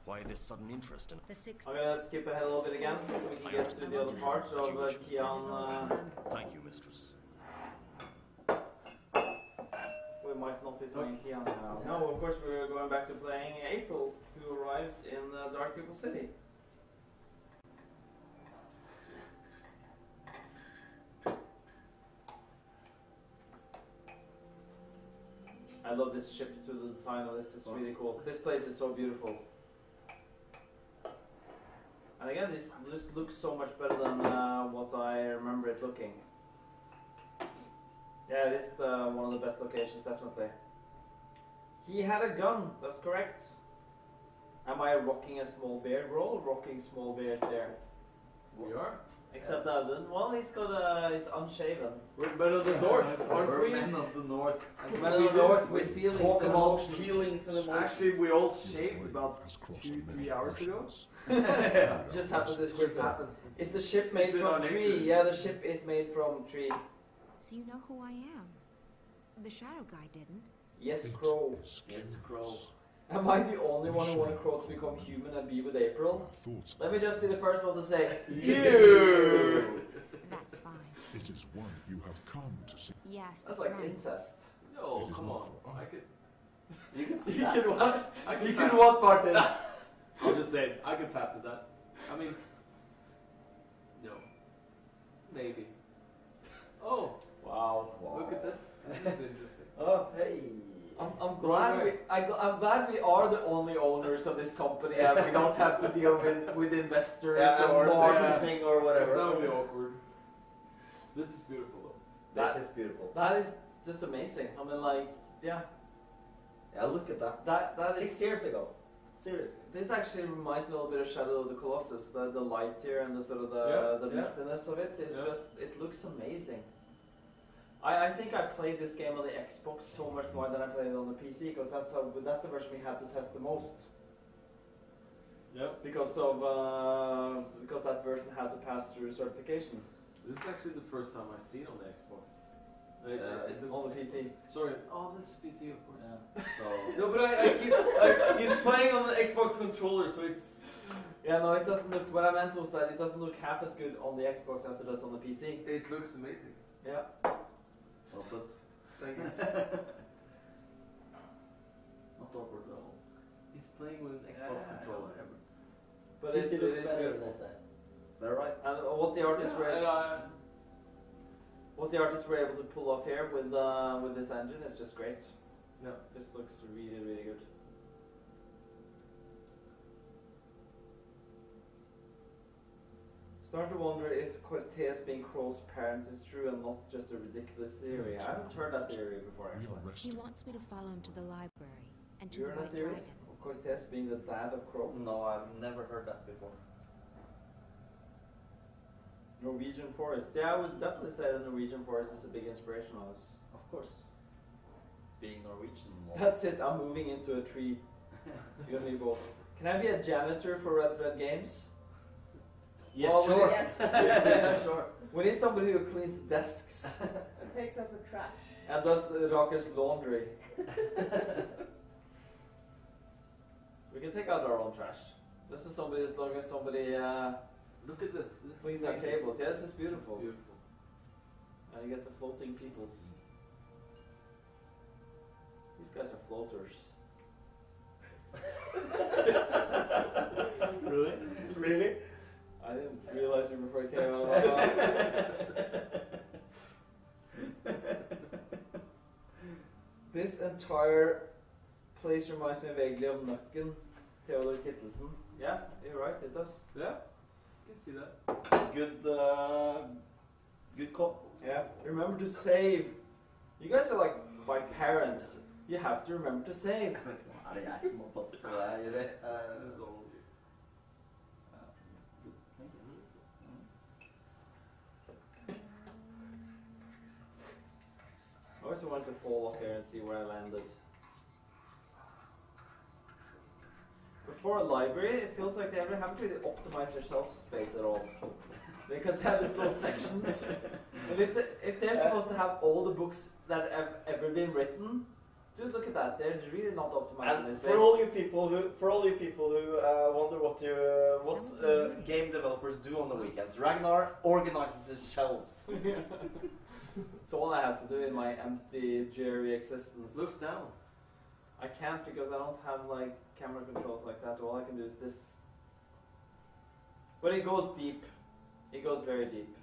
Why this sudden interest in... The Six. I'm gonna skip ahead a little bit again so we can get to the other parts of Keon. Thank you, mistress. We might not be playing Keon now. No, of course we're going back to playing April, who arrives in Dark People City. I love this ship to the design of this, it's really cool. This place is so beautiful. And again, this looks so much better than what I remember it looking. Yeah, it is one of the best locations, definitely. He had a gun, that's correct. Am I rocking a small beard? We're all rocking small beards there. We are. Except Alvin. Well, he's unshaven. We're men of the north, aren't We're we? men of the north. As men of the north with feelings Talk and about emotions. feelings and emotions. Actually, we all shaved about 2-3 hours ago. Just happened this quick. Is the ship made It's in from our tree? nature. Yeah, the ship is made from tree. So you know who I am? The shadow guy didn't. Yes, Crow. Yes, Crow. Am I the only one who wanted Crow to become human and be with April? Let me just be the first one to say, you! That's fine. It is one you have come to see. Yes, That's that's like right. incest. No, It is come not on. for I could. You can see You that. can what? I can You fap. can what, Martin? I'm just saying, I could fap to that. I mean, no. Maybe. Oh, Wow. look at this. This is interesting. Oh, hey. I'm glad I'm glad we are the only owners of this company and we don't have to deal with investors Yeah, or marketing or That whatever. would be awkward. This is beautiful though. This is beautiful. That is just amazing. I mean, like, yeah, Yeah, look at that. that is 6 years ago. Seriously. This actually reminds me a little bit of Shadow of the Colossus, the light here and the sort of the Yeah. mistiness of it. It Yeah. just it looks amazing. I think I played this game on the Xbox so much more than I played it on the PC because that's the version we had to test the most. Yep. Because that version had to pass through certification. This is actually the first time I see it on the Xbox. It's on the PC. Sorry. Oh, this is PC, of course. Yeah. So no, but he's playing on the Xbox controller, so it's. Yeah, no, it doesn't look. What I meant was that it doesn't look half as good on the Xbox as it does on the PC. It looks amazing. Yeah. Well, but thank you. Not awkward at all. He's playing with an Xbox controller. But it is beautiful. They're right. And what the artists were able to pull off here with this engine is just great. Yeah. Just looks really, really good. Start to wonder if Cortez being Crow's parent is true and not just a ridiculous theory. I haven't heard that theory before, actually. He wants me to follow him to the library and to You the heard White that theory? Dragon. Cortez being the dad of Crow? No, I've never heard that before. Norwegian Forest. Yeah, I would definitely say that Norwegian Forest is a big inspiration of us. Of course. Being Norwegian. That's it, I'm moving into a tree. You and me both. Can I be a janitor for Red Thread Games? Yes, well, sure. Yes, yes, sure. We need somebody who cleans desks. And takes out the trash. And does the Rocker's laundry. We can take out our own trash. This is somebody, as long as somebody look at this. This cleans is our amazing. tables. Yeah, this is beautiful. It's beautiful. And you get the floating peoples. These guys are floaters. Really? Really? I didn't realize it before it came out of my mouth. This entire place reminds me vaguely of Nøkken, Theodor Kittelsen. Yeah, you're right, it does. Yeah, I can see that. Good, good call. Yeah, remember to save. You guys are like my parents. You have to remember to save. Er det jeg som må passe på deg i det? I also wanted to fall off here and see where I landed. Before a library, it feels like they haven't really optimized their shelf space at all. Because they have these little sections. And if they're supposed to have all the books that have ever been written, dude, look at that. They're really not optimizing their And space. for all you people who wonder what game developers do on the weekends, Ragnar organizes his shelves. It's all I have to do in my empty, dreary existence. Look down. I can't because I don't have like camera controls like that. All I can do is this. But it goes deep. It goes very deep.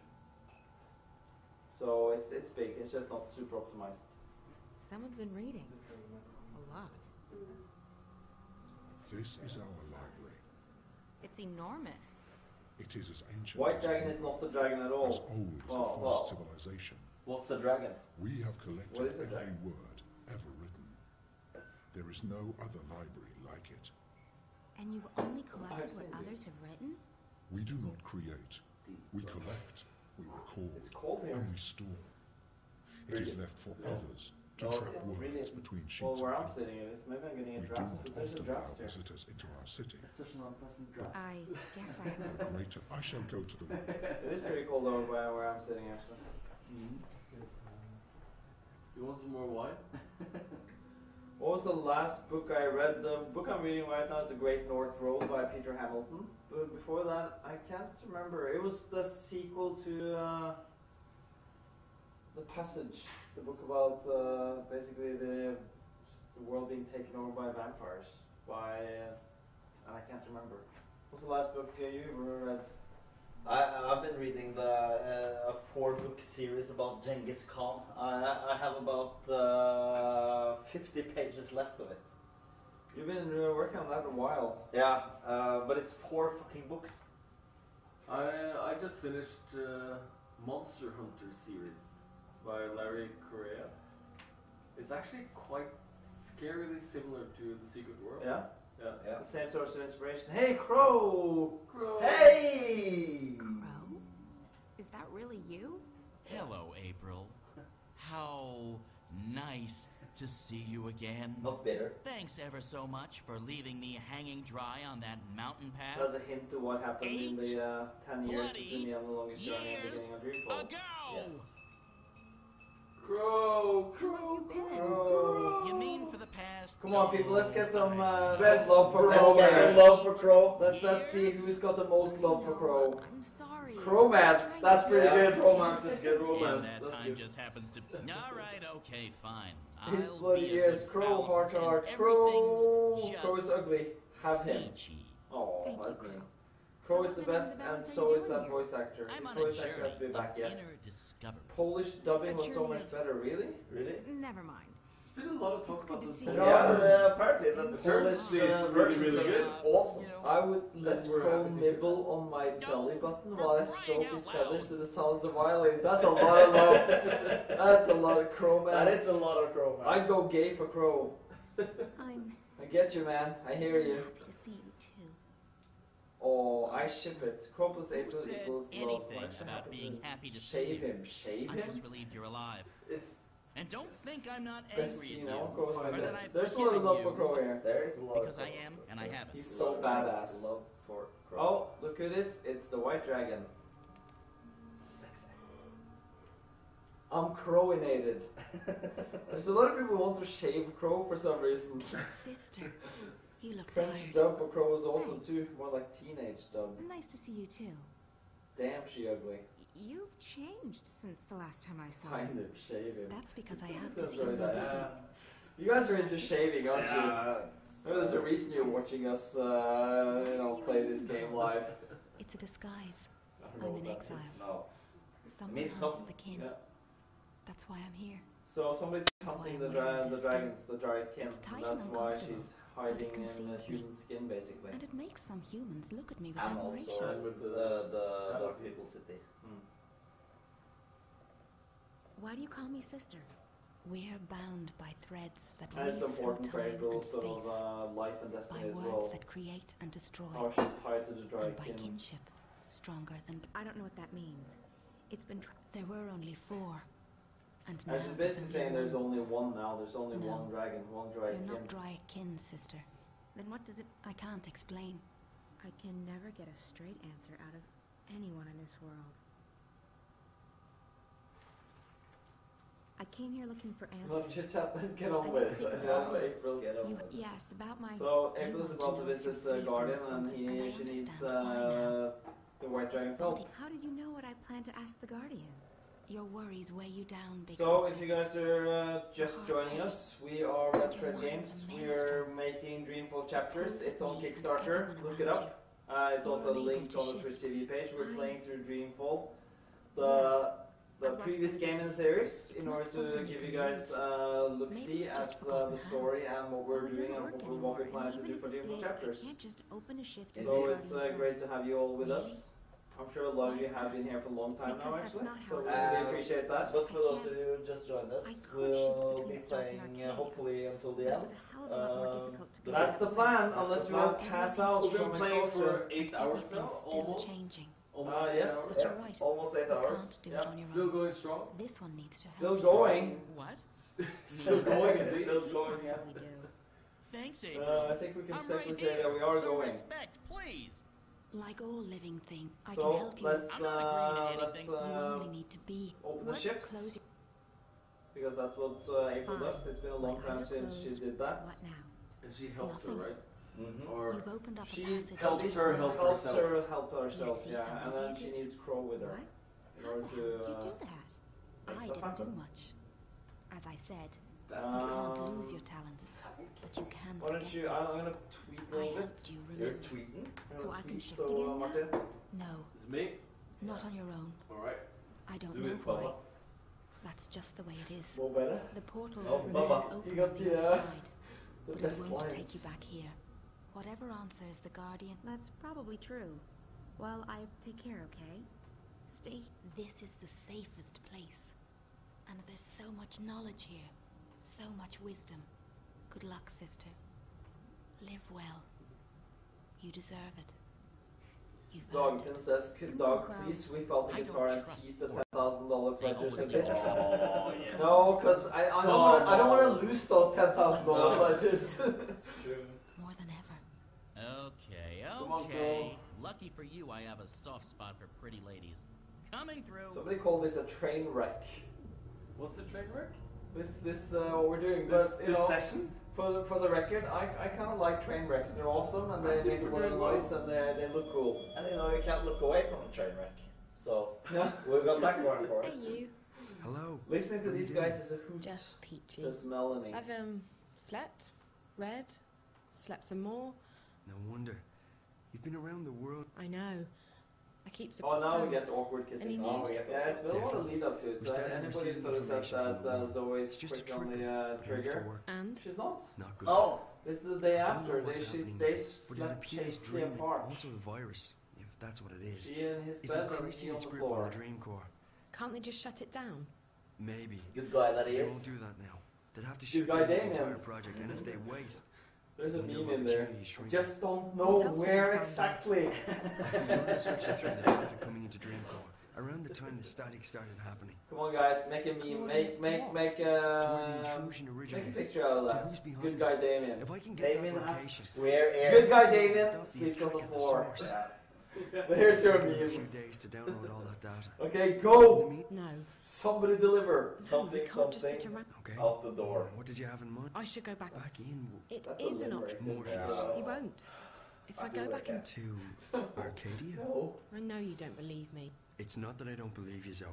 So it's big. It's just not super optimized. Someone's been reading. A lot. This is our library. It's enormous. It is as ancient White as Dragon is not a dragon at all. as old as the first civilization. What's a dragon? We have collected What is a every dragon? word ever written. There is no other library like it. And you've only collected I've what seen others have written? We do not create. We collect, we record, It's cold here. and we store. It is left for others to Oh, trap yeah. words Really isn't. between sheets Well, of where I'm paper. sitting it is. Maybe I'm getting a We do draft. not Because there's a often allow draft here. visitors into our city. It's such an unpleasant draft. I guess I The greater I shall go to the It is pretty cold over by where I'm sitting actually. Do you want some more wine? What was the last book I read? The book I'm reading right now is The Great North Road by Peter Hamilton. But before that, I can't remember. It was the sequel to The Passage, the book about basically the world being taken over by vampires. By and I can't remember. What's the last book you read? I've been reading a 4-book series about Genghis Khan. I have about 50 pages left of it. You've been working on that a while. Yeah, but it's 4 fucking books. I just finished Monster Hunter series by Larry Correa. It's actually quite scarily similar to The Secret World. Yeah? Yeah. The same source of inspiration. Hey, Crow! Crow! Hey! Crow? Is that really you? Hello, April. How nice to see you again. Not bitter. Thanks ever so much for leaving me hanging dry on that mountain path. That's a hint to what happened in the 10 years between the longest journey and the beginning of Dreamfall. Ago! Yes. Crow. You mean for the past? Come on, people, let's get some love for Let's Crow. get some love for Crow. Let's see who's got the most love for Crow. I'm sorry. Romance, that's pretty good. Romance is good. And Romance. that That's time good. just happens to. All right, okay, fine. His I'll bloody be a ears, good Crow, fowl heart to and heart. everything's Crow is just ugly. Have him. peachy. Oh, Thank that's you, mean. Crow. Crow is the best, and so is that voice actor. I'm His on a voice actor has to be journey back, of yes. inner discovery. Polish dubbing was so journey much of- better, really? Really? Never mind. There's been a lot of talk It's good about to this. see whole- you. Yeah, apparently the It's Polish really, version really is good. awesome. You know, I would let That's where Crow happy to hear nibble on my belly button while I crying stroke out his loud. feathers to the sounds of violin. That's a lot of love. That's a lot of Crow, man. That is a lot of Crow, man. I'd go gay for Crow. I'm I get you, man. I hear you. happy to see you too. Oh, I ship it. Crow plus who April said equals love. anything What should about happen being to happy to see shave you? him? Shave I'm him? just relieved you're alive. It's And don't think I'm not Best angry scene, at I you. won't go with my or bed. that I've There's a lot of forgiven love for you, Crow here. There is a lot because of I Crow. am, and I haven't. He's so badass. Love for Crow. Oh, look who it is. It's the White Dragon. Sexy. I'm Crowinated. There's a lot of people who want to shave Crow for some reason. Sister, you look French tired. dub for Crow is awesome Thanks. too. More like teenage dub. Nice to see you too. Damn, she ugly. You've changed since the last time I saw Kind you. of shaving. That's because I have That's this very human nice. being. You guys are into shaving, aren't you? Yeah. Maybe there's a reason you're watching us, play this game live. It's a disguise. I don't know I'm what in that exile. means. No. Someone Means hunts something. the kin. Yeah. That's why I'm here. So somebody's hunting the, wearing the this dragons, the dragon. It's tight That's and why uncomfortable, she's hiding but it in conceals me. human skin, basically. And it makes some humans look at me with And admiration. also And with the shadow. People City. Why do you call me sister? We're bound by threads that And it's weave through important for time April's and sort of space, life and by destiny as words well. that create and destroy, How she's tied to the and by dragon. kinship, stronger than. I don't know what that means. It's been. There were only 4, and now And she's there's basically saying there's only one now. There's only No. one dragon, one You're dragon. not dry kin, sister. Then what does it? I can't explain. I can never get a straight answer out of anyone in this world. I came here looking for No answers. chit chat. Let's get I on need with to it. speak with Yeah, Alice. April's. Get on You, with it. yes, about my. So you April is want about to to know if visit you're the free from guardian, and responsibility. she needs understand why now. the white dragon's help. How did you know what I plan to ask the Guardian? Your worries weigh you down, big So sister. if you guys are just joining us, we are Red Thread Games. We are making Dreamfall Chapters. It's on Kickstarter. Look it up. It's also linked on the Twitch TV page. We're playing through Dreamfall, the previous game in the series, in order to give you guys look-see at the story and what we're doing and what we plan to do for Dreamfall Chapters. I can't just open a shift in So the it's Guardian's great to have you all with us. I'm sure a lot of you have been here for a long time now, Because that's actually. not how So it we works. really appreciate that. But for those of you who just joined us, I could shift we'll between be Stark and playing Arcadia. hopefully until the But it end. was a hell of a lot more difficult to get That's the plan, That's unless the we all plan. pass out We've been from playing exhaustion. for 8 hours now, Everything's still almost. changing. Almost 8 yes. hours. But you're right. Almost 8 You hours. can't do Yeah. it on your Still own. going strong. This one needs to help. Still you. going. What? Still going at least. Still going, yeah. Possibly do. Thanks, April. I think we can I'm safely right say here. that we are Some going. respect, please. Like all living thing, I can So help you. let's I'm not agreeing to let's anything. You only need to be. open the What? shift, Close your. because that's what April Fine. does. It's been a My long eyes time are since she closed. did that. What now? And she helps her, Nothing. right? Mhm. Or You've opened up a She passage. helps her help helps herself. her help herself, see yeah, how and easy then it she is? needs Crow with her What? in How order the to hell did you do that? make I stuff didn't do happen. much. As I said, you can't lose your talents, but you can Why don't forget you? them. I'm gonna tweet a I little bit. helped you You're remember. tweeting? I'm So gonna I can tweet, shift so, again now? Martin. No, it's me. not on your own. Alright. I don't Do know it, why. Baba. That's just the way it is. More better. The portal Oh, will remain Baba. open You got on the the, other side, The but it best won't take lines. you back here. Whatever answers the Guardian, That's probably true. Well, I take care, okay? stay. This is the safest place. And there's so much knowledge here. So much wisdom. Good luck, sister. Live well. You deserve it. You've Dog earned it. Princess, could Come dog on, Crowd. please sweep out the I don't guitar and trust tease the portals. $10,000 They pledges a always bit? get the Oh, yes. No, because I don't want to lose those $10,000 No. pledges. It's true. More than ever. Okay, Come on, okay. Lucky for you, I have a soft spot for pretty ladies. Coming through. Somebody called this a train wreck. What's the train wreck? This what we're doing. This But you know, session? for the record, I kind of like train wrecks. They're awesome and they make a lot of noise and they look cool. And you know, you can't look away from a train wreck. So Yeah. we've got that going for us. Hey, you. Hello. Listening to these guys is a hoot. Just peachy. Just Melanie. I've slept, read, slept some more. No wonder. You've been around the world. I know. I keep Oh, now we get awkward kissing. Any Oh, news? yeah, it's been a lot of lead up to it. We're So starting to anybody receive sort of says information from that the Zoe's It's just a quick on trickle. the Don't have to trigger. worry. And? She's not. Not good. Oh, this is the day I don't after. know what's They happening, they but it slept appears chastely dreaming. apart. Also the virus, if that's what it is. She in his It's bed and increasing he on its the grip on floor. the dream core. Can't they just shut it down? Maybe. Good guy that he They is. won't do that now. They'd have to Good shut guy down the Damien. entire project, and if they wait, There's a window of meme in there. opportunity is shrinking. Just don't What know else have where you found exactly. We started searching through the data coming into Dreamcore around the time the static started happening. Come on, guys, make a meme. Coordinates to what? To where the intrusion Make a originated. picture out of To that. who's behind Good it. guy Damien. If I can get Damien that has location, square ears. Good guy Damien stop the sleeps on attack the at the floor. source. Yeah. But here's your It'll take a few meme. days to download all that data. Okay, In go! the mean- No. Somebody deliver. Something, I can't just sit something around. Okay. out the door. What did you have in mind? I should go back. Back in It That's is a an limerick. option. Morpheus Yeah. He won't. If I I do go back like in... to Arcadia. No. I know you don't believe me. It's not that I don't believe you, Zoe.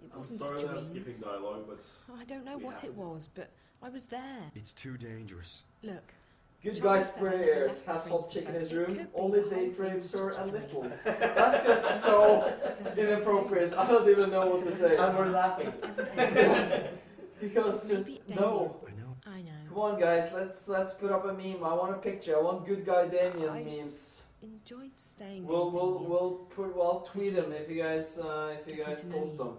It I'm wasn't sorry a that I'm dream. skipping dialogue, but I don't know We what have it to. was, but I was there. It's too dangerous. Look, Good Charlie guy said I Square never Ears left has the hot Fringe chicken in his first. It room. could be Only the whole date thing rapes was her just a a dream. little. That's just so inappropriate. I don't even know what to say. And we're laughing. Everything's blind. Because just Maybe no. I know. I know. Come on, guys. Let's put up a meme. I want a picture. I want good guy Damien I've memes. Enjoyed staying We'll there, Damien. I'll tweet them if you guys Getting to know post you. them.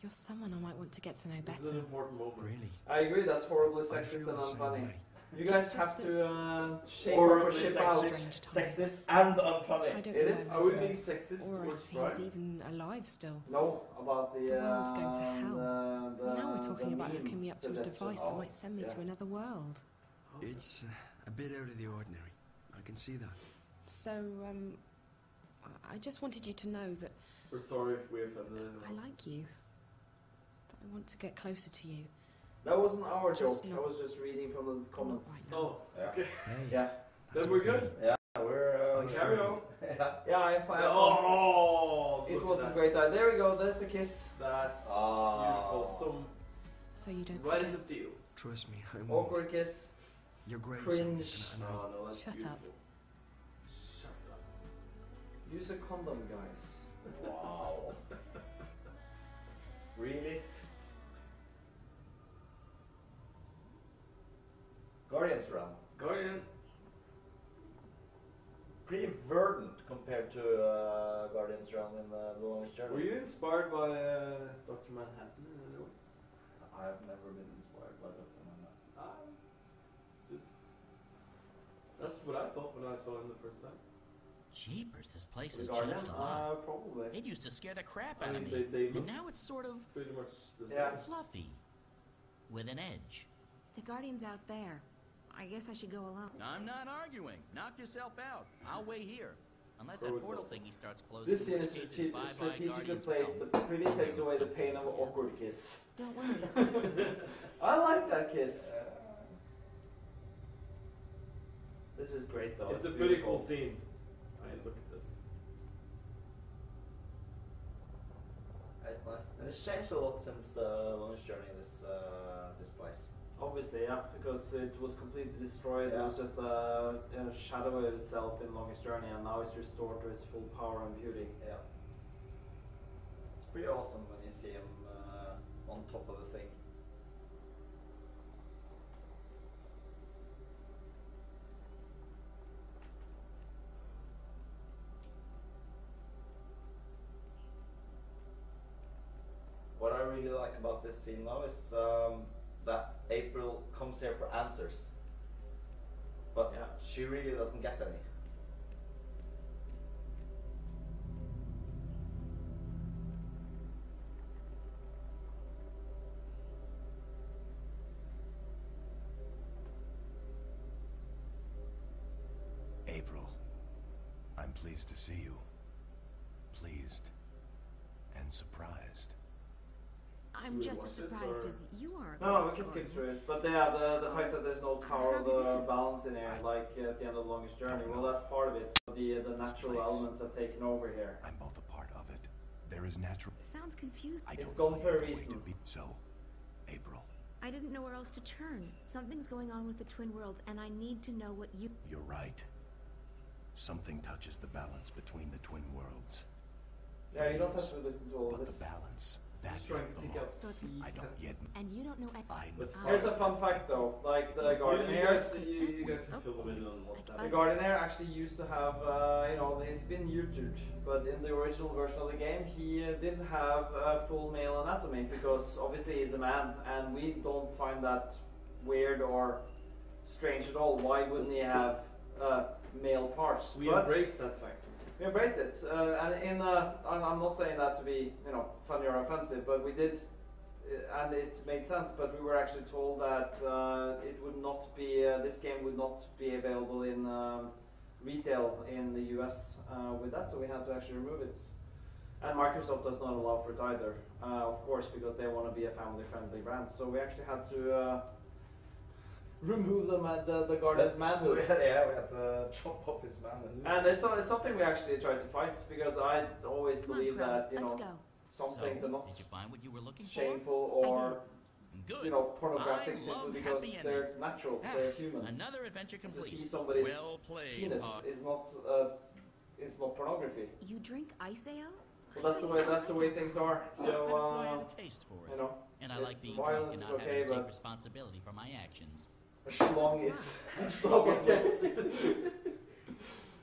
You're someone I might want to get to know this is better. an important moment. Really. I agree. That's horribly I sexist feel and the same unfunny. way. You guys It's have just to shape Or up or ship out. Strange time. Sexist and I unfunny. don't It know is. whether Are we this being works, sexist or towards if he's Brian? even alive still. No, about the The world's going to hell. The, Now we're talking the about meme hooking me up to a suggestion. device that might send me yeah. to another world. It's a bit out of the ordinary. I can see that. So, I just wanted you to know that We're sorry if we offended anyone. I like you. That I want to get closer to you. That wasn't our Just joke. not- I was just reading from the comments. right now. Oh, Yeah. okay. Hey. Yeah, that's Then we're okay. good? Yeah, we're Carry on. Yeah. yeah. I find Oh, it look was at a that. great idea. There we go. There's the kiss. That's Oh. beautiful. So you don't Right in forget. the feels. Trust me, I won't. Awkward kiss. You're great. Cringe. Zoe, and I know. Oh no, that's Shut up. beautiful. Shut up. Use a condom, guys. Wow. Really? Guardian's Realm. Guardian. Pretty verdant compared to Guardian's Realm in The Longest Journey. Were you inspired by Dr. Manhattan in any way? I've never been inspired by Dr. Manhattan. It's just... That's what I thought when I saw him the first time. Jeepers, this place The has Guardian? changed a lot. Probably. It used to scare the crap I out of mean, me. they And look now it's sort of pretty much the same. Yeah. fluffy. With an edge. The Guardian's out there. I guess I should go alone. I'm not arguing. Knock yourself out. I'll wait here. Unless Crow that is portal also- thingy starts closing. This scene in is which case it's bye-bye strategically Guardian's placed. realm. That really takes away the pain of an awkward kiss. Don't worry. I like that kiss. This is great, though. It's a pretty beautiful. cool scene. I mean, look at this. That's nice. And it's changed a lot since Longest Journey, this place. Obviously, yeah, because it was completely destroyed. It Yeah. was just a shadow of itself in Longest Journey, and now it's restored to its full power and beauty. Yeah. It's pretty awesome when you see him on top of the thing. What I really like about this scene now is that April comes here for answers. But Yeah. she really doesn't get any. April, I'm pleased to see you. Pleased and surprised. I'm just as surprised as you are. No, we can skip through it. But yeah, the fact that there's no Tower of the Balance in here, like at the end of the Longest Journey, well, that's part of it. So the natural elements have taken over here. I'm both a part of it. There is natural. Sounds confused. It's gone for a reason. So, April. I didn't know where else to turn. Something's going on with the Twin Worlds, and I need to know what you... You're right. Something touches the balance between the Twin Worlds. Yeah, you don't have to listen to all of this. But the balance, Just trying to pick up so it's I don't yet. And you don't know... Here's a fun fact though, like the Gardener... You guys can fill them in on WhatsApp. The Gardener actually used to have, you know, he's been neutered, but in the original version of the game he didn't have full male anatomy because obviously he's a man, and we don't find that weird or strange at all. Why wouldn't he have male parts? We embrace that fact. We embraced it, and in I'm not saying that to be, you know, funny or offensive, but we did, and it made sense. But we were actually told that it would not be, this game would not be available in retail in the US with that, so we had to actually remove it. And Microsoft does not allow for it either, of course, because they want to be a family-friendly brand. So we actually had to remove the Guardian's manhood. Yeah, we had to chop off his manhood. And it's something we actually tried to fight, because I always believe that, you know, some things are not did you find what you were looking shameful or, you know, pornographic simply because they're natural, they're human. Another adventure complete. To see somebody's well played, penis is not pornography. You drink ice ale? Well, that's the way things are. So, I have a taste for it. you know, and I like being drunk violence and is not okay, having to take but responsibility for my actions. schlong is good.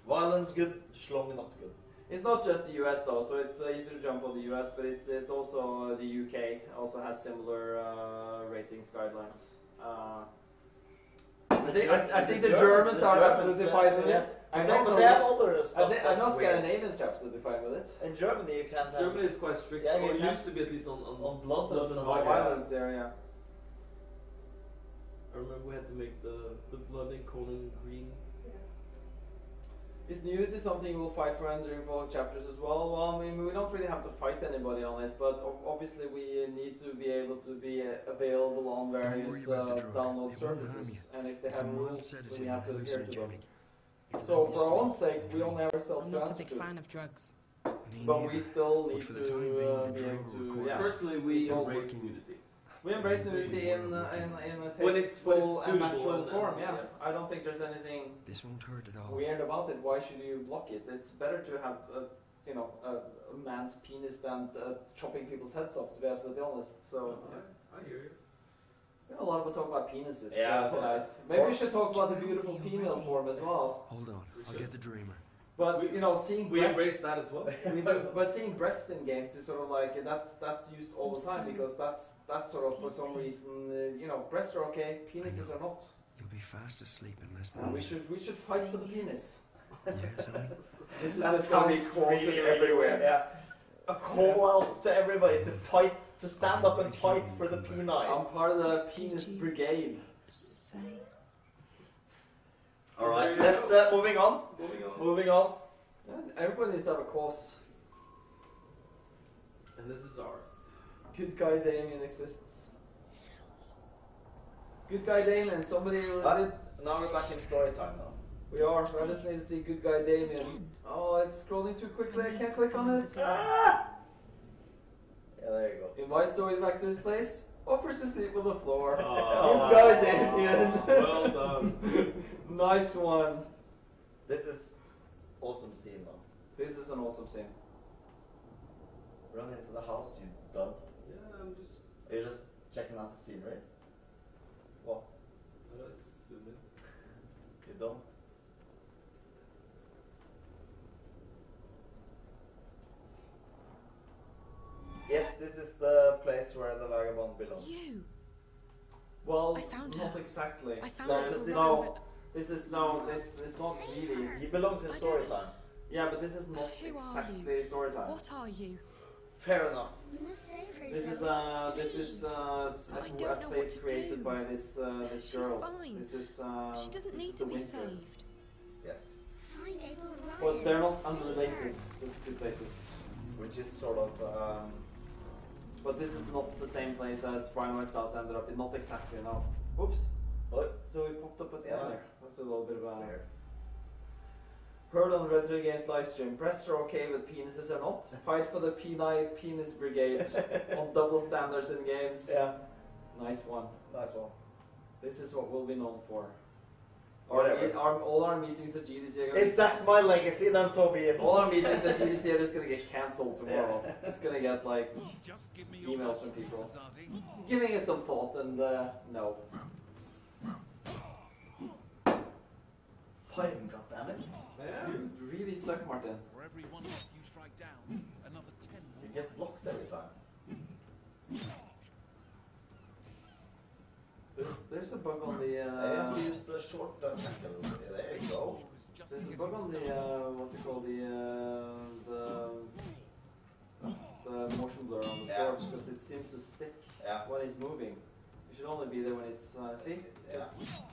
Violence good, schlong not good. It's not just the US though, so it's easy to jump on the US, but it's also the UK also has similar ratings guidelines. I think the Germans are absolutely fine with it. But they have other stuff. I know Scandinavians are absolutely fine with it. In Germany, you can't have. Germany is quite strict. Yeah, or you used to be at least on blood and stuff. Violence there, yeah. I remember we had to make the blood in Conan green. Is nudity something you will fight for in Dreamfall chapters as well? Well, I mean, we don't really have to fight anybody on it, but obviously we need to be able to be available on various download services, and if they have rules, then we have to adhere to them. So for our own sake, we only have ourselves to answer to. I'm not a big fan of drugs. But we still need to be able to, yeah. Personally, we embrace nudity. We embrace nudity in a when it's tasteful and suitable natural form, yeah. Yes. I don't think there's anything This won't hurt at all. weird about it. Why should you block it? It's better to have a man's penis than chopping people's heads off, to be absolutely honest. So I hear you. We have a lot about talk about penises Yeah, tonight. Maybe we should talk about the beautiful female form as well. Hold on, I'll get the dreamer. But you know, seeing We embrace that as well. we do, but seeing breasts in games is sort of like that's used all the time, because that's sort of for some reason you know, breasts are okay, penises are not. You'll be fast asleep in less And than. we should fight for the penis. Yes, This is just gonna be quoted everywhere. Yeah. A call out to everybody to fight, to stand up and fight for the penile. I'm part of the penis brigade. All right, let's moving on. Moving on. Yeah, everybody needs to have a cause. And this is ours. Good guy Damien exists. Good guy Damien. Somebody did. Now we're back in story time now. We are. I just need to see good guy Damien. Oh, it's scrolling too quickly. I can't click on it. Ah! Yeah, there you go. Invite Zoe back to his place. Offers to sleep on the floor. Oh. Good guy Damien. Well done. Nice one. This is awesome scene though. This is an awesome scene. Run into the house, you dud. Yeah, I'm just. Are you just checking out the scenery? What? How do I zoom in? You don't? Yes, this is the place where the vagabond belongs. You! Well, I found not her. exactly. I found No, her. This is it's not really. He belongs in story time. Yeah, but this is not Who are exactly story time. What are you? Fair enough. You must save her. This is I don't a know place what to created do. by this She's girl. fine. This is She doesn't this need is to the be winter. saved. Yes. Find April and Ryan. But they're not Save her. unrelated. The two places. Which is sort of But this is not the same place as Primary House ended up in, not exactly, no. Oops. So it popped up at the end there. That's a little bit of a... Heard on Red 3 Games livestream, breasts are okay with penises or not. Fight for the P9 Penis Brigade on double standards in games. Yeah. Nice one. Nice one. This is what we'll be known for. Whatever. All our meetings at GDC are If that's my legacy, then so be it. all our meetings at GDC are just gonna get cancelled tomorrow. Just gonna get like emails from people giving it some thought, and no. Fighting, goddammit. Yeah, you really suck, Martin. For every one you strike down, another 10 You get blocked every time. There's a bug on the. You have to use the short there you go. There's a bug on the what's it called, the motion blur on the swords, because it seems to stick when he's moving. It should only be there when he's see. Just,